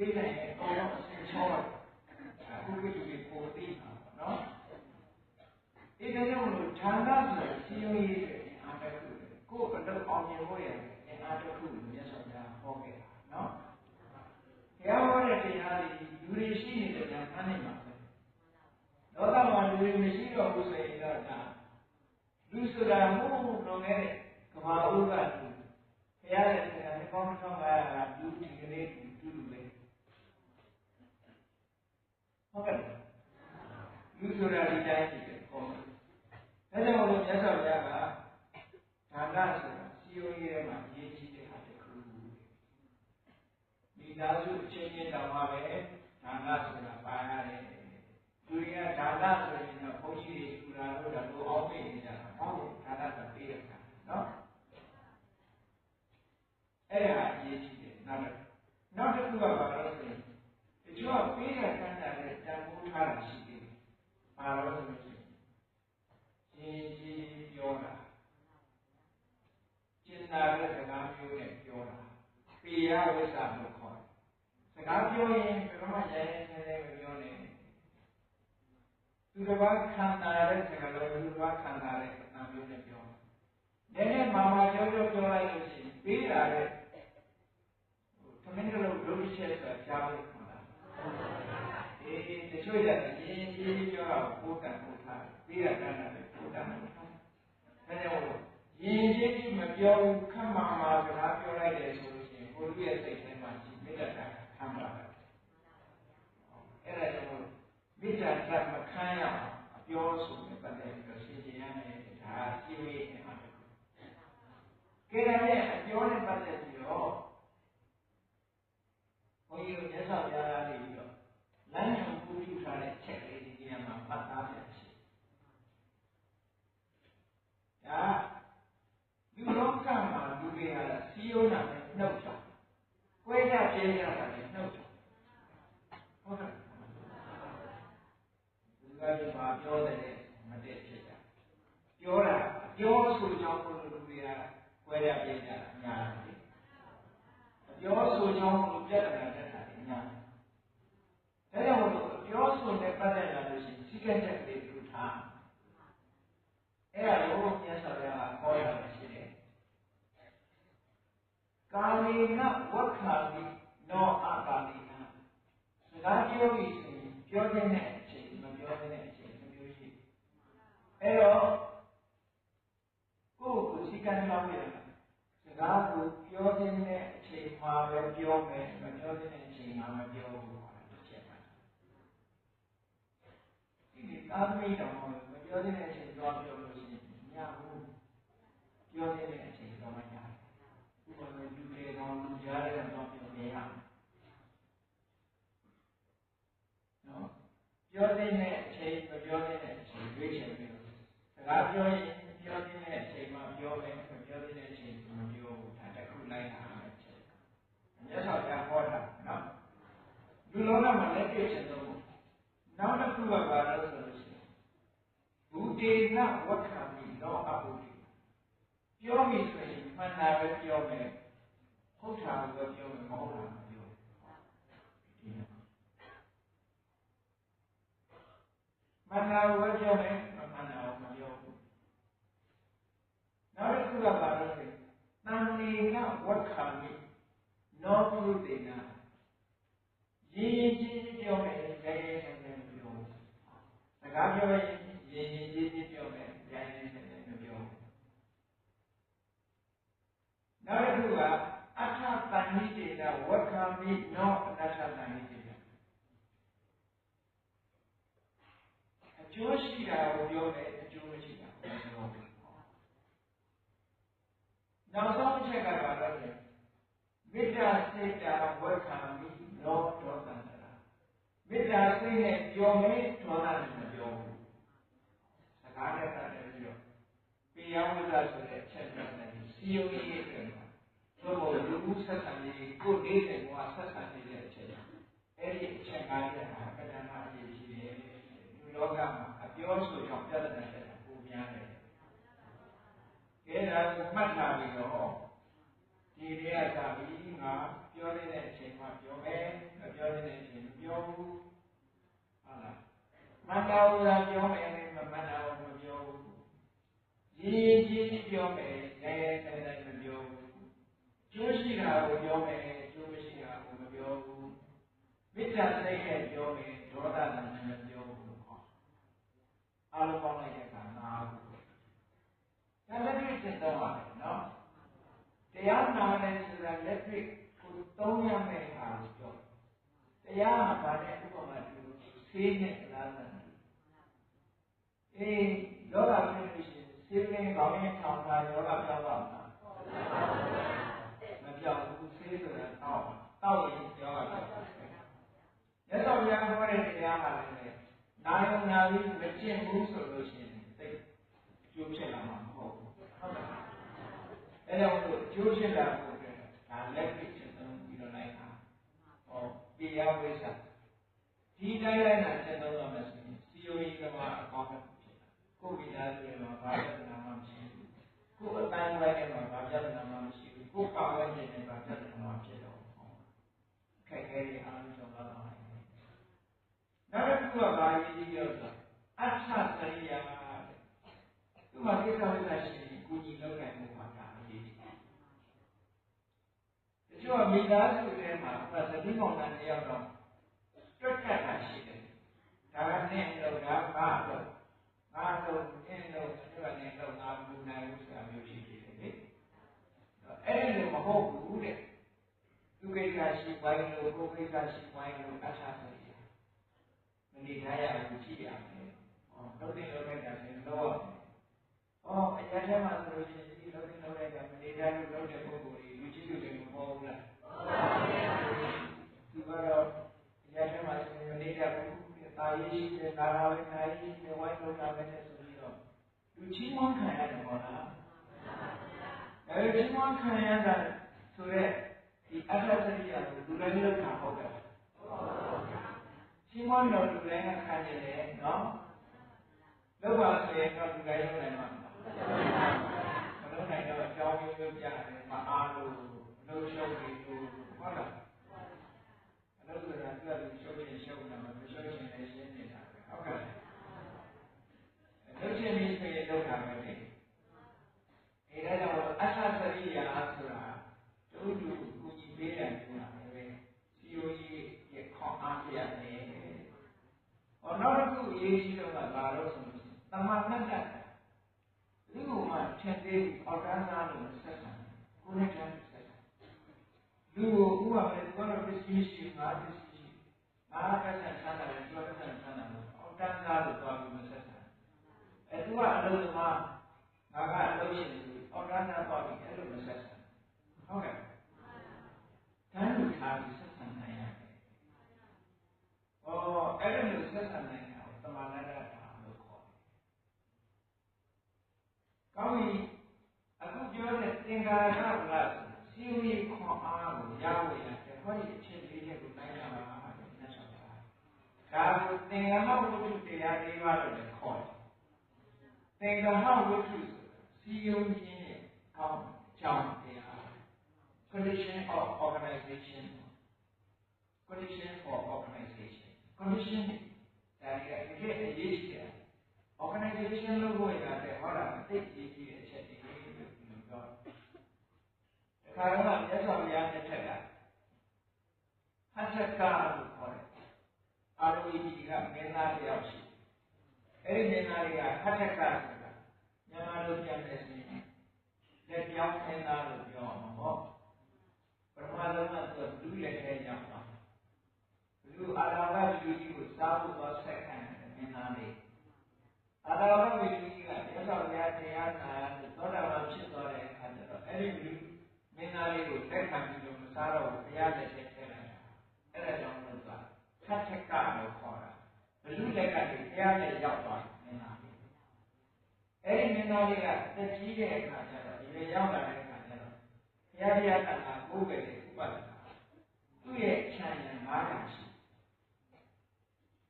ပေးနိုင်ရင်အကုန်လုံးအစင်ချောတယ်အခုကိစ္စကိုပိုသိမှာပေါ့နော်ဒီကနေ့မလို့ဌာနဆိုစီယုံရေးတဲ့အတခုကိုအတော့အောင်မြင်ဖို့ရတဲ့အတခုမြတ်စွာဘုရားဟောခဲ့တာနော်ဘုရားဟောတဲ့တရားတွေလူတွေရှိနေတဲ့ဉာဏ်မှန်းနေမှာပဲလောကမှာလူတွေမရှိတော့ဘူးဆိုရင်တော့ဒါလူဆိုတာမှုလုံးနဲ့ကဘာဥပ္ပါဒ်ဘုရားရဲ့တရားဒီကောင်းဆောင်လာတာလူဒီကနေ့တူတူပဲဟုတ်ကဲ့လူဆိုတာဒီတိုင်းရှိတယ်ဟောဒါကြောင့်လို့မြတ်စွာဘုရားကဒါနဆိုတာစီယုံရေးထဲမှာအရေးကြီးတဲ့ဟာတစ်ခုမိသားစုအချင်းချင်းတောင်မှပဲဒါနဆိုတာပါရတယ်သူတွေကဒါနဆိုရင်တော့ဘုန်းကြီးတွေထူတာလို့တော့လိုအောင်ပြင်နေကြတာဟုတ်ဒါနဆိုပြီးရတာနော်အဲ့ဒါအရေးကြီးတယ်နောက်တစ်ခုကဘာလို့ဆိုရင်ဒီလိုပေးတဲ့ကံတာနဲ့တန်ဖိုးထားတာရှိတယ်ဘာလို့ဆိုရင်ကြီးပြောတာကျင်နာတဲ့စကားမျိုးနဲ့ပြောတာပေယဝိဇ္ဇာလို့ခေါ်တယ်စကားပြောရင်ဘယ်တော့မှရဲရဲရဲရဲမပြောနဲ့သူတစ်ပါးခံတာတဲ့စကားလုံးသူတစ်ပါးခံတာတဲ့အတန်မျိုးနဲ့ပြောတယ်နည်းနည်းမာမာကြောက်ပြောလိုက်လို့ရှိရင်ပေးတာတဲ့သမင်းတို့ဒုတိယဆိုတာကြားလို့ခေါ်တာတချို့ကြရင်ကြီးပြောတာကိုတန်ဖို့ထားပေးတာတန်းတာကိုတန်ဖို့ထားဒါကြောင့်ရင်ကြီးမပြောဘူးခက်မာမာစကားပြောလိုက်တယ်ဆိုလို့ရှိရင်ကိုလူရဲ့စိတ်ထဲမှာရှိမေတ္တာခံပါတာအဲ့ဒါကြောင့်မေတ္တာဓာတ်မခံရအောင်အပြောဆိုနဲ့ပတ်သက်ပြီးတော့ရှင်းပြရမယ်ဒါစီဝေးနေမှာကဲဒါနဲ့အပြောနဲ့ပတ်သက်ပြီးတော့ဘုန်းကြီးတို့မြတ်စွာဘုရားကနေပြီးတော့လမ်းညွှန်ပူပြုထားတဲ့ချက်ကလေးဒီနေရာမှာမှတ်သားပြန်ရှိဒါလူလောကမှာလူတွေကစီယုံတာနဲ့နှုတ်တာကွဲကြပြဲကြတာနဲ့နှုတ်တာဟုတ်ကဲ့လူကဒီမှာပြောတယ်မတည့်ဖြစ်တာပြောတာပြောဆိုကြောင်းကိုလူတွေကကွဲကြပြဲကြတာများတယ်ပြောဆိုကြောင်းကိုပြတ်တာတက်တာများတယ်ဒါကြောင့်မို့ပြောဆိုနဲ့ပတ်သက်လာလို့ရှိရင်စိတ်ကြက်လေးလူထားအဲ့ဒါကိုမြတ်စွာဘုရားကခေါ်ရတာရှိတယ်ကာမေနဝက္ခာမိနောအကာမေနစကားပြောပြီးဆိုရင်ပြောတဲ့အချိန်မပြောတဲ့အချိန်မျိုးရှိအဲ့တော့ကိုယ့်ကိုစိတ်ကံကြောင်းရတာစကားကိုပြောတဲ့အချိန်မှာပဲပြောမယ်မပြောတဲ့အချိန်မှာမပြောဘူးတစ်ချက်ပါဒီသာသမီတော်မပြောတဲ့အချိန်တော့ပြောလို့ရှိရင်ညဘူးပြောတဲ့အချိန်တော့မညဥပမာလူတွေကောင်လူကြားတဲ့တော့ပြောနေရနော်ပြောတဲ့အချိန်မပြောတဲ့အချိန်ရွေးချယ်ပြီးစကားပြောရင်ပြောတဲ့အချိန်မှာပြောမယ်မပြောတဲ့အချိန်မပြောဘူးဒါတစ်ခုလိုက်တာပဲချက်မြတ်စွာဘုရားဟောတာနော်လူလောကမှာလည်းပြည့်စုံတော့နောက်တစ်ခုကဘာလို့ဆိုလို့ရှိရင်ဘူတေနဝက္ခာမိလောအဘူတေပြောပြီဆိုရင်မှန်တာပဲပြောမယ်ဟုတ်တာပဲပြောမယ်မဟုတ်တာမပြောမှန်တာပဲပြောမယ်မမှန်တာမပြောဘူးနောက်တစ်ခုကဘာလို့လဲတန်နေနဝက္ခာမိနောပုတေနရင်းချင်းပြောမယ်ရဲရဲနဲ့မပြောဘူးစကားပြောရင်ရင်းချင်းပြောမယ်ရဲရဲနဲ့မပြောဘူးနောက်တစ်ခုကအထတန်နိတေတဝက္ခာမိနောအနတ္ထတန်နိတေတအကျိုးရှိတာကိုပြောမယ်အကျိုးမရှိတာကိုပြောမယ်နောက်ဆုံးအချက်ကဘာလို့လဲမေတ္တာစိတ်တာဝက္ခာမိနောဒေါသန္တရာမေတ္တာစိတ်နဲ့ပြောမယ်ဒေါသနဲ့မပြောဘူးစကားနဲ့ပတ်သက်ပြီးတော့ပေယဝိဇ္ဇာဆိုတဲ့အချက်နဲ့စီယုံရေးအတွက်သို့မဟုတ်လူမှုဆက်ဆံရေးကိုယ်နေတဲ့ဘဝဆက်ဆံနေတဲ့အချက်အဲ့ဒီအချက်ကားရဲ့အပဒနာအရေးကြီးတယ်လူလောကမှာအပြောဆိုကြောင့်ပြဿနာတက်တာပုံများတယ်ကဲဒါကိုမှတ်ထားပြီးတော့ဒီတွေကသာပြီးငါပြောနေတဲ့အချိန်မှာပြောမယ်မပြော ကိုသာပြောမယ်မမှန်တာကိုမပြောဘူးရေးကြီးပြောမယ်ရဲရဲတိုက်တိုက်မပြောဘူးကျိုးရှိတာကိုပြောမယ်ကျိုးမရှိတာကိုမပြောဘူးမေတ္တာစိတ်နဲ့ပြောမယ်ဒေါသနဲ့မပြောဘူးအားလုံးပေါင်းလိုက်တဲ့အခါနားဘူးဒါလည်းပြည့်စုံတော့ပါတယ်နော်တရားနာတယ်ဆိုတာလက်တွေ့ကိုသုံးရမယ့်ဟာကိုပြောတရားမှာဗာတဲ့ဥပမာတူဆေးနဲ့လားလားယောဂဖြစ်လို့ရှိရင်ဆေးကလေးကောင်းရင်ထောင်တာယောဂပြောင်းပါမလားမပြောင်းဘူးဆေးဆိုတာတောက်ရင်ယောဂပြောင်းတယ်ရသော်များဟောတဲ့တရားမှာလည်းနာယုံနာပြီးမကျင့်ဘူးဆိုလို့ရှိရင်သိကျိုးဖြစ်လာမှာမဟုတ်ဘူးဟုတ်လားအဲကြောင့်ကျိုးဖြစ်လာဖို့အတွက်ဒါလက်တွေ့ချက်သုံးပြီးတော့လိုက်တာပိယဝိသဒီတိုင်းလိုက်တာချက်သုံးတော့မယ်ဆိုရင်စီယိုကြီးကမှအကောင်းဆုံးဖြစ်တာကိုယ်မိသားစုမှာဘာပြဿနာမှမရှိဘူးကိုယ်အတိုင်းဝိုင်းထဲမှာဘာပြဿနာမှမရှိဘူးကိုယ်ပါဝင်နေတဲ့ဘာပြဿနာမှဖြစ်တော့ခက်ခဲတဲ့အားလုံးကြောင့်လာတော့နောက်တစ်ခုကဘာရေးကြည့်ရတော့အဋ္ဌစရိယာသူ့မှာကိစ္စဝိသရှိရင်ကိုကြီးလောက်နိုင်မှုမှာဒါအရေးကြီးတယ်တချို့မိသားစုထဲမှာသတိမောင်နှံတယောက်တော့တွက်ခတ်တာရှိတယ်ဒါကနဲ့တော့ဒါဘာတော့ငါတော့အင်းတော့သူကနေတော့ငါမူနိုင်ဘူးဆိုတာမျိုးရှိတယ်လေအဲ့ဒီလိုမဟုတ်ဘူးတဲ့သူကိစ္စရှိပိုင်းလို့ကိုယ်ကိစ္စရှိပိုင်းလို့အဋ္ဌစရိယာမနေထားရဘူးကြည့်ရမယ်လုပ်တဲ့လုပ်လိုက်တာလည်းလုပ်ရမယ်အရာထဲမှာဆိုလို့ရှိရင်ဒီလုပ်တဲ့လုပ်လိုက်တာမနေထားလို့လုပ်တဲ့ပုဂ္ဂိုလ်ကြီးလူကြီးလူတွေမပေါ်ဘူးလားသူကတော့အရာထဲမှာမနေတတ်ဘူးတာရေးရှိတယ်ဒါလာပဲနာရေးရှိတယ်ဝိုင်းလုပ်တာပဲဆိုပြီးတော့လူချင်းမခံရတယ်ပေါ့လားချင်းမခံရတာဆိုရက်ဒီအဋ္ဌစရိယာကိုလူတိုင်းလုပ်တာဟုတ်တယ်ချင်းမတော်လူတိုင်းကခံရတယ်နော်လောက်ပါဆိုရင်တော့လူတိုင်းလုပ်နိုင်မှာမလုပ်နိုင်တော့အကြောင်းမျိုးမျိုးပြတယ်မအားလို့လှုပ်ရှုပ်နေလို့ဟုတ်လားအလုပ်ဆိုတာသူကလူရှုပ်ရင်ရှုပ်နေမှာမရှုပ်ရင်လည်းရှင်းနေတာပဲဟုတ်ကဲ့လုပ်ချင်ပြီးဆိုရင်လုပ်တာပဲလေဒါကြောင့်အဋ္ဌစရိယာဆိုတာတို့လူကိုကြီးပေးတယ်ဆိုတာပဲစီယိုကြီးရဲ့ခေါင်းအားပြရတယ်နောက်တစ်ခုအရေးကြီးတော့ကဘာလို့ဆိုလို့တမန်နဲ့တက်ဒီလိုမှထင်သေးအောက်တန်းသားလို့ဆက်ဆံကိုယ်နဲ့ကြမ်းဆက်ဆံလူကိုဥပမာနဲ့ကိုယ်တို့ပစ္စည်းရှိငါပစ္စည်းရှိငါကဆက်ဆံတယ်သူကဆက်ဆံတယ်အောက်တန်းသားလို့ပြောပြီးမဆက်ဆံသူကအလုပ်သမားငါကအလုပ်ရှင်အောက်တန်းသားပေါ့ပြီးအဲ့လိုမဆက်ဆံဟုတ်ကဲ့တန်းလို့ထားပြီးဆက်ဆံနိုင်ရတယ်အဲ့လိုမျိုးဆက်ဆံနိုင်တာကိုတမန်တော်တာလို့ခေါ်တယ်။ကောင်းပြီအခုပြောတဲ့သင်္ကာရကစီဝီခွန်အားကိုရဝေရတယ်ဟောဒီအချက်လေးချက်ကိုနိုင်ရမှာလို့မြတ်စွာဘုရားဒါကိုသင်္ကဟဝတ္ထုတရား၄ပါးလို့လည်းခေါ်တယ်။သင်္ကဟဝတ္ထုစီယုံခြင်းရဲ့ကောင်းကြောင်းတရား condition of organization condition for organization condition ဒါကတကယ်အရေးကြီးတယ် organization လို့ပြောရတယ်ဟောတာသိကြီးကြီးတဲ့အချက်တွေလို့ပြောတယ်ဒါကတော့မြတ်စွာဘုရားတစ်ထက်ကဟဋ္ဌကလို့ခေါ်တယ်အာရဝီကြီးကမင်းသားတယောက်ရှိအဲ့ဒီမင်းသားတွေကဟဋ္ဌကဆိုတာမြန်မာလိုပြန်တယ်ဆိုရင်လက်ပြောင်းမင်းသားလို့ပြောမှာပေါ့ပထမဆုံးကသူကလူလက်ထဲရောက်သွားလူအာရဝလူကြီးကိုစားဖို့သွားဆက်ခံတယ်မင်းသားလေးအာရဝလူကြီးကမြတ်စွာဘုရားတရားနာလို့သောတာပန်ဖြစ်သွားတဲ့အခါကျတော့အဲ့ဒီလူမင်းသားလေးကိုလက်ခံပြီးတော့မစားတော့ဘုရားလက်ထဲထည့်လိုက်တာအဲ့ဒါကြောင့်လို့သွားသတ္ထကလို့ခေါ်တာဘလူလက်ကနေဘုရားလက်ရောက်သွားတယ်မင်းသားလေးအဲ့ဒီမင်းသားလေးကတက်ကြီးတဲ့အခါကျတော့ဒီလိုရောက်လာတဲ့အခါကျတော့ဘုရားတရားကကိုယ်ပဲဥပဒနာသူ့ရဲ့ခြံရံ900ရှိ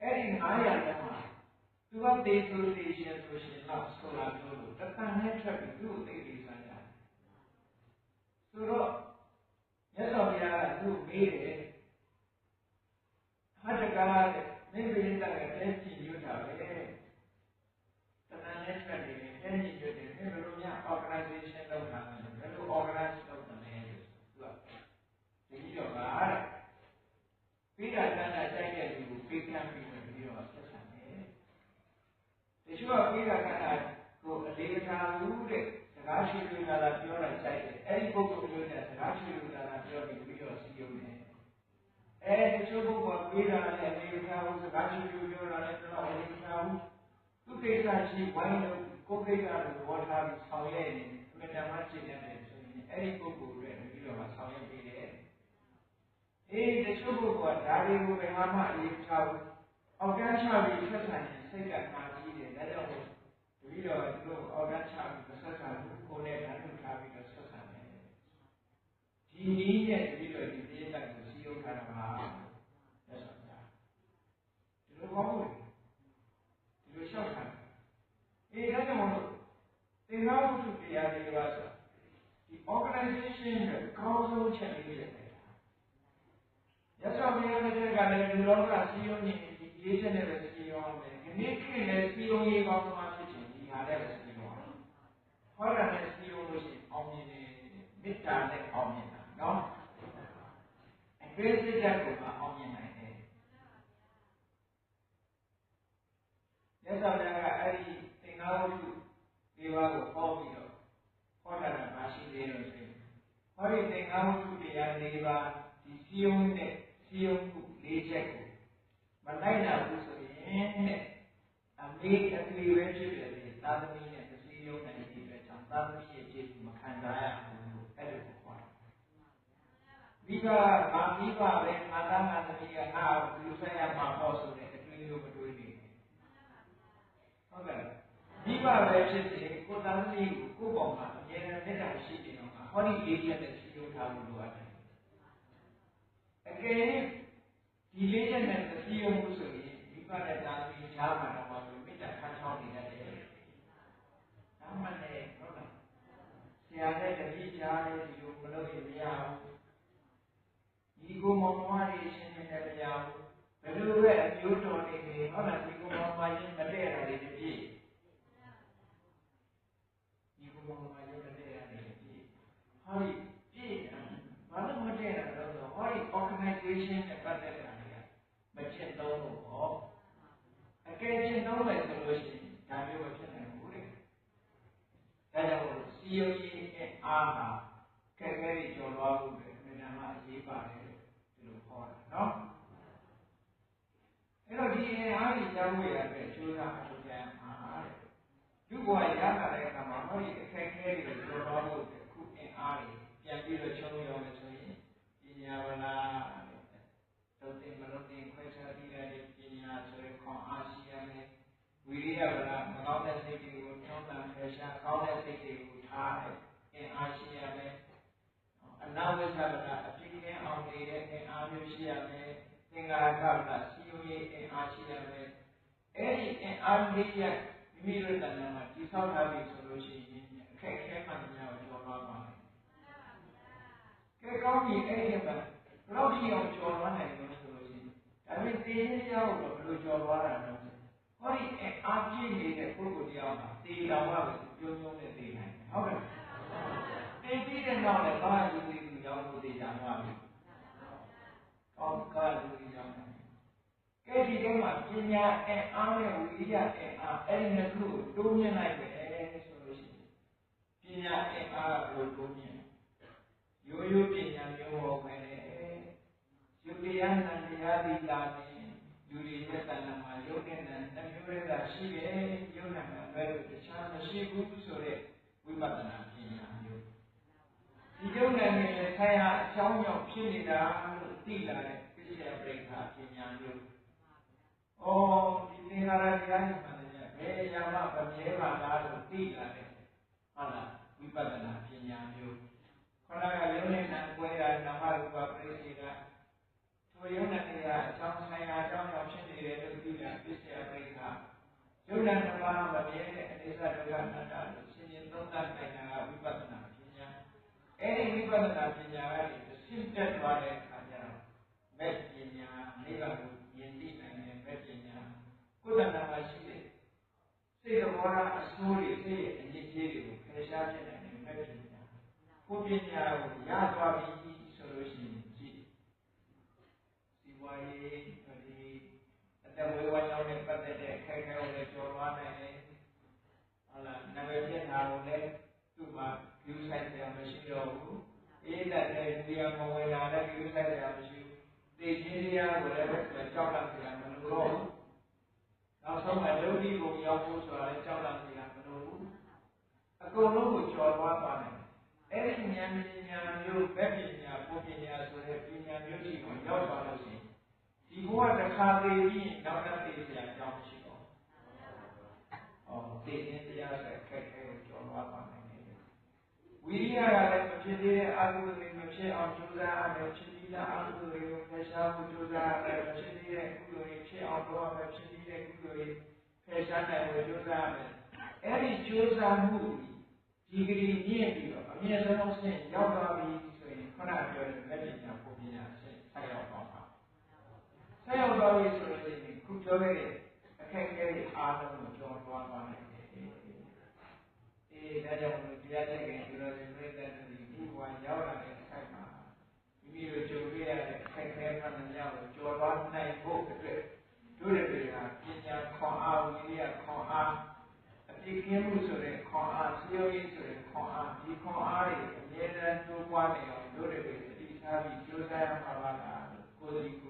အဲ့ဒီ900ထဲမှာသူကသေဆိုသေရှင်ဆိုရှင်တော့ဆိုတာမျိုးလို့တခါနဲ့ထွက်ပြီးသူ့ကိုသိသိစားကြတယ်ဆိုတော့မြတ်စွာဘုရားကသူ့ကိုမေးတယ်ဟဋ္ဌကာတဲ့မင်းပိဋကကတည်းကကြည့်ရတာပဲ ပေးတာတန်းတာတိုက်တဲ့လူကိုပေးကမ်းပြီးတော့ဆက်ဆံတယ်တချို့ကပေးတာကကိုအလေးထားဘူးတဲ့စကားရှိလို့လာပြောတာကြိုက်တယ်အဲ့ဒီပုဂ္ဂိုလ်မျိုးနဲ့စကားရှိလို့လာပြောပြီးတော့စီယုံတယ်တချို့ပုဂ္ဂိုလ်ပေးတာလည်းအလေးထားဘူးစကားရှိလို့ပြောတာလည်းတော့အလေးထားဘူးသူကိစ္စရှိဝိုင်းလို့ကိုယ်ကိစ္စကိုသဘောထားပြီးဆောင်ရွက်နေမြတ်ဓမ္မရှင်းတဲ့ဆိုရင်အဲ့ဒီပုဂ္ဂိုလ်တွေပြီးတော့ဆောင်ရွက်ပေးတယ်တချို့ပုဂ္ဂိုလ်ကဒါတွေကိုဘယ်မှအလေးထားဘူးအောက်ကမ်းချပြီးဆက်ဆံရင်စိတ်ကမှာကြီးတယ်ဒါကြောင့်ပြီးတော့သူတို့အောက်ကမ်းချပြီးဆက်ဆံဘူးကိုယ်နဲ့ဓာတ်ထုတ်ထားပြီးတော့ဆက်ဆံတယ်ဒီနည်းနဲ့ပြီးတော့ဒီပြည့်တဲ့ကိုစီယုံထားတာပါဆက်ဆံတာဒီလိုကောင်းလို့ဒီလိုလျှောက်ထားဒါကြောင့်မို့သင်္ဃဝတ္ထုတရားတွေပါဆိုဒီ organization ရဲ့ကောင်းဆုံးချက်လေးတွေရသော်ဘုရားတဲ့ကလည်းလူလောကစီယုံနေဒီရေးချက်နဲ့ပဲစီယုံအောင်တယ်ဒီနေ့ခေတ်နဲ့စီယုံရေးကောင်းမှဖြစ်ချင်ဒီဟာလည်းပဲစီယုံအောင်ဟောတာနဲ့စီယုံလို့ရှိရင်အောင်မြင်တယ်မေတ္တာနဲ့အောင်မြင်တာနော်အကျိုးစိတ်ဓာတ်ကိုမှအောင်မြင်နိုင်တယ်ရသော်ဘုရားကအဲ့ဒီသင်္ဃဝတ္ထုဒီပါကိုဟောပြီးတော့ဟောတာကမရှိသေးလို့ရှိရင်ဟောဒီသင်္ဃဝတ္ထုတရား၄ပါးဒီစီယုံနဲ့စီယုံမှု၄ချက်ကိုမလိုက်နိုင်ဘူးဆိုရင်တဲ့အမေအသွေးပဲဖြစ်တယ်လေသာသမီနဲ့စီယုံနိုင်တဲ့အတွက်ကြောင့်သာသမီရဲ့ကျေးဇူးမခံစားရဘူးလို့အဲ့လိုခေါ်တယ်မိဘပဲငါသားငါသမီးကငါ့ကိုလူဆက်ရမှာပေါ့ဆိုတဲ့အသွေးမျိုးမတွေးနေဟုတ်ကဲ့မိဘပဲဖြစ်တယ်ကိုယ်သာသမီကိုကိုယ့်ပေါ်မှာအမြဲတမ်းမေတ္တာရှိနေတော့ဟောဒီ၄ချက်နဲ့စီယုံထားလို့လိုရတယ်အကယ်ဒီလေးချက်နဲ့မစီယုံဘူးဆိုရင်မိဘနဲ့သာသမီချားမှာတော့မေတ္တာခါချောင်းနေတတ်တယ်။ဒါမှလည်းဟုတ်လား။ဆရာနဲ့တပည့်ချားလည်းဒီလိုမလုပ်ရင်မရဘူး။ဒီကိုမောင်မကြီးရှင်းနေတယ်မရဘူး။ဘယ်လိုပဲအမျိုးတော်နေနေဟုတ်လားဒီကိုမောင်မကြီးမတည့်ရတယ်တပည့်။ဒီကိုမောင်မကြီးမတည့်ရတယ်တပည့်။ဟောဒီပြည့်ဘာလို့မတည့်ရတော့ဟောဒီ organization နဲ့ပတ်သက်တာတွေကမကျင့်သုံးလို့ဟောအကယ်ကျင့်သုံးမယ်ဆိုလို့ရှိရင်ဒါမျိုးမဖြစ်နိုင်ဘူးလေဒါကြောင့်စီယုံရေးအားဟာကဲကဲကျော်လွှားဖို့ပဲအမှန်တမ်းအရေးပါတယ်လို့ဒီလိုခေါ်တာနော်အဲ့တော့ဒီအားကြီးကြောင်းဝေရတဲ့ကျိုးသားအထောက်အပံ့အားတဲ့လူ့ဘဝရလာတဲ့အခါမှာဟောဒီအခက်အခဲတွေကျော်လွှားဖို့ခုအားတွေပြန်ပြီးတော့ချုံရောမယ်ဆိုရင်ပညာဝလာတော့တင်မလို့တင်ခွဲခြားပြီးတဲ့ပညာဆိုတဲ့ခွန်အားရှိရမယ်ဝိရိယဝလာမကောင်းတဲ့စိတ်တွေကိုညှောင်းပန်းခွဲခြားကောင်းတဲ့စိတ်တွေကိုထားတဲ့အင်အားရှိရမယ်အနာဝိသဝလာအပြည့်ကင်းအောင်နေတဲ့အင်အားမျိုးရှိရမယ်သင်္ဃာကဝလာစီယုံရေးအင်အားရှိရမယ်အဲ့ဒီအင်အားလေးရမိမိတို့တဏ္ဍာမှာတိဆောက်ထားပြီဆိုလို့ရှိရင်အခက်အခဲမှန်များကိုကျော်လွှားပါမယ်ကဲကောင်းပြီအဲ့ဒီမှာဘယ်လောက်ကြီးအောင်ကျော်လွှားနိုင်လို့ဆိုလို့ရှိရင်ဒါပေမဲ့သိရင်းကြောက်တော့ဘယ်လိုကျော်လွှားတာလဲဟောဒီအားပြည့်နေတဲ့ပုဂ္ဂိုလ်တရားမှာတေတော်ကပဲပြုံးပြုံးနဲ့သိနိုင်တယ်ဟုတ်ကဲ့သိပြီးတဲ့နောက်လည်းဘာလူတွေလူရောက်လို့သိကြမှာပြီကောင်းကားလူတွေရောက်တယ်ကဲဒီထဲမှာပညာအားနဲ့ဝိရိယအားအဲ့ဒီနှစ်ခုကိုတိုးမြင့်လိုက်ပဲဆိုလို့ရှိရင်ပညာအားကိုတိုးမြင့်ရိုးရိုးပညာမျိုးဟောပဲယုတ်တရားနဲ့တရားဒီလာနေလူတွေရဲ့တဏ္ဍာမှာယုတ်တဲ့နဲ့တစ်မျိုးတည်းကရှိတယ်ယုတ်နဲ့ပဲတခြားမရှိဘူးဆိုတဲ့ဝိပဿနာပညာမျိုးဒီယုတ်နဲ့လည်းဆရာအကြောင်းကြောင့်ဖြစ်နေတာလို့သိလာတဲ့သိရပရိက္ခာပညာမျိုးဩဒီသင်္ခါရတရားနဲ့မှလည်းဘယ်ရာမှမမြဲပါလားလို့သိလာတဲ့ဟုတ်လားဝိပဿနာပညာမျိုးခန္ဓာကယုတ်နဲ့ကွဲတာနာမရူပပရိစ္ဆေဒထိုယုတ်နဲ့တရားအကြောင်းဆိုင်ရာအကြောင်းကြောင့်ဖြစ်နေတယ်လို့သိတာသိရပရိက္ခာယုတ်နဲ့ဓမ္မမမြဲတဲ့အနိစ္စဒုက္ခအနတ္တလို့ရှင်းရှင်းသုံးသပ်နိုင်တာကဝိပဿနာပညာအဲဒီဝိပဿနာပညာကနေရှင်းတက်သွားတဲ့အခါကျတော့မဲ့ပညာနိဗ္ဗာန်ကိုယဉ်သိနိုင်တဲ့မဲ့ပညာကိုယ်တဏ္ဍာမှာရှိတဲ့စိတ်တော်ရာအစိုးတွေစိတ်ရဲ့အညစ်အကြေးတွေကိုဖယ်ရှားဖြစ်နိုင်တဲ့မဲ့ပညာကိုပညာကိုရသွားပြီဆိုလို့ရှိရင်ကြည့်စီဝါ ရေးဒီအတဝေဝါရောက်တဲ့ပတ်သက်တဲ့ခိုင်ခိုင်ကိုလည်းကျော်သွားနိုင်တယ်ဟုတ်လားနာမည်ပြထားလို့လည်းသူ့မှာ view site တွေမရှိတော့ဘူးအေးတဲ့ဒီရမဝင်လာတဲ့ view site တွေမရှိဘူးသိချင်းတရားကိုလည်းပဲကြောက်လန့်ကြတယ်မလို့တော့နောက်ဆုံးမှာလောကီကိုရောက်ဖို့ဆိုတာလည်းကြောက်လန့်ကြတယ်မလို့ဘူးအကုန်လုံးကိုကျော်သွားတယ်အဲ့ဒီဉာဏ်ပညာမျိုးဗက်ပညာပုပညာဆိုတဲ့ပညာမျိုးကြီးကိုရောက်သွားလို့ရှိရင်ဒီဘဝတစ်ခါတည်းပြီးနောက်တစ်သိစရာအကြောင်းမရှိတော့သိခြင်းတရားဆိုခက်ခဲကိုကျော်သွားပါနိုင်တယ်ဝိရိယကလည်းမဖြစ်သေးတဲ့အာဟုတွေမဖြစ်အောင်ကြိုးစားရမယ်ဖြစ်ပြီးသားအာဟုတွေကိုဖယ်ရှားဖို့ကြိုးစားရမယ်မဖြစ်သေးတဲ့ကုသိုလ်တွေဖြစ်အောင်လုပ်ရမယ်ဖြစ်ပြီးတဲ့ကုသိုလ်တွေဖယ်ရှားနိုင်ဖို့ကြိုးစားရမယ်အဲ့ဒီကြိုးစားမှုဒီဂရီမြင့်ပြီးတော့အမြင့်ဆုံးဆင့်ရောက်သွားပြီဆိုရင်ခုနပြောတဲ့ဗက်ပညာပုပညာဆင့်ဆက်ရောက်သွားမှာဆက်ရောက်သွားပြီဆိုလို့ရှိရင်ခုပြောခဲ့တဲ့အခက်အခဲတွေအားလုံးကိုကျော်သွားနိုင်တယ်ဒါကြောင့်မို့တရားကျင့်ကြံဒီလိုပြည့်တဲ့ဒီဘဝရောက်လာတဲ့အခိုက်မှာမိမိတို့ကြုံတွေ့ရတဲ့အခက်အခဲမှန်သမျှကိုကျော်သွားနိုင်ဖို့အတွက်တို့တွေကပညာခွန်အားဝိရိယခွန်အားအပြည့်ကင်းမှုဆိုတဲ့ခွန်အားစည်းရုံးရေးဆိုတဲ့ခွန်အားဒီခွန်အားတွေအမြဲတမ်းတိုးပွားနေအောင်တို့တွေတတိထားပြီးကြိုးစားရမှာပါလားကိုယ်စီကို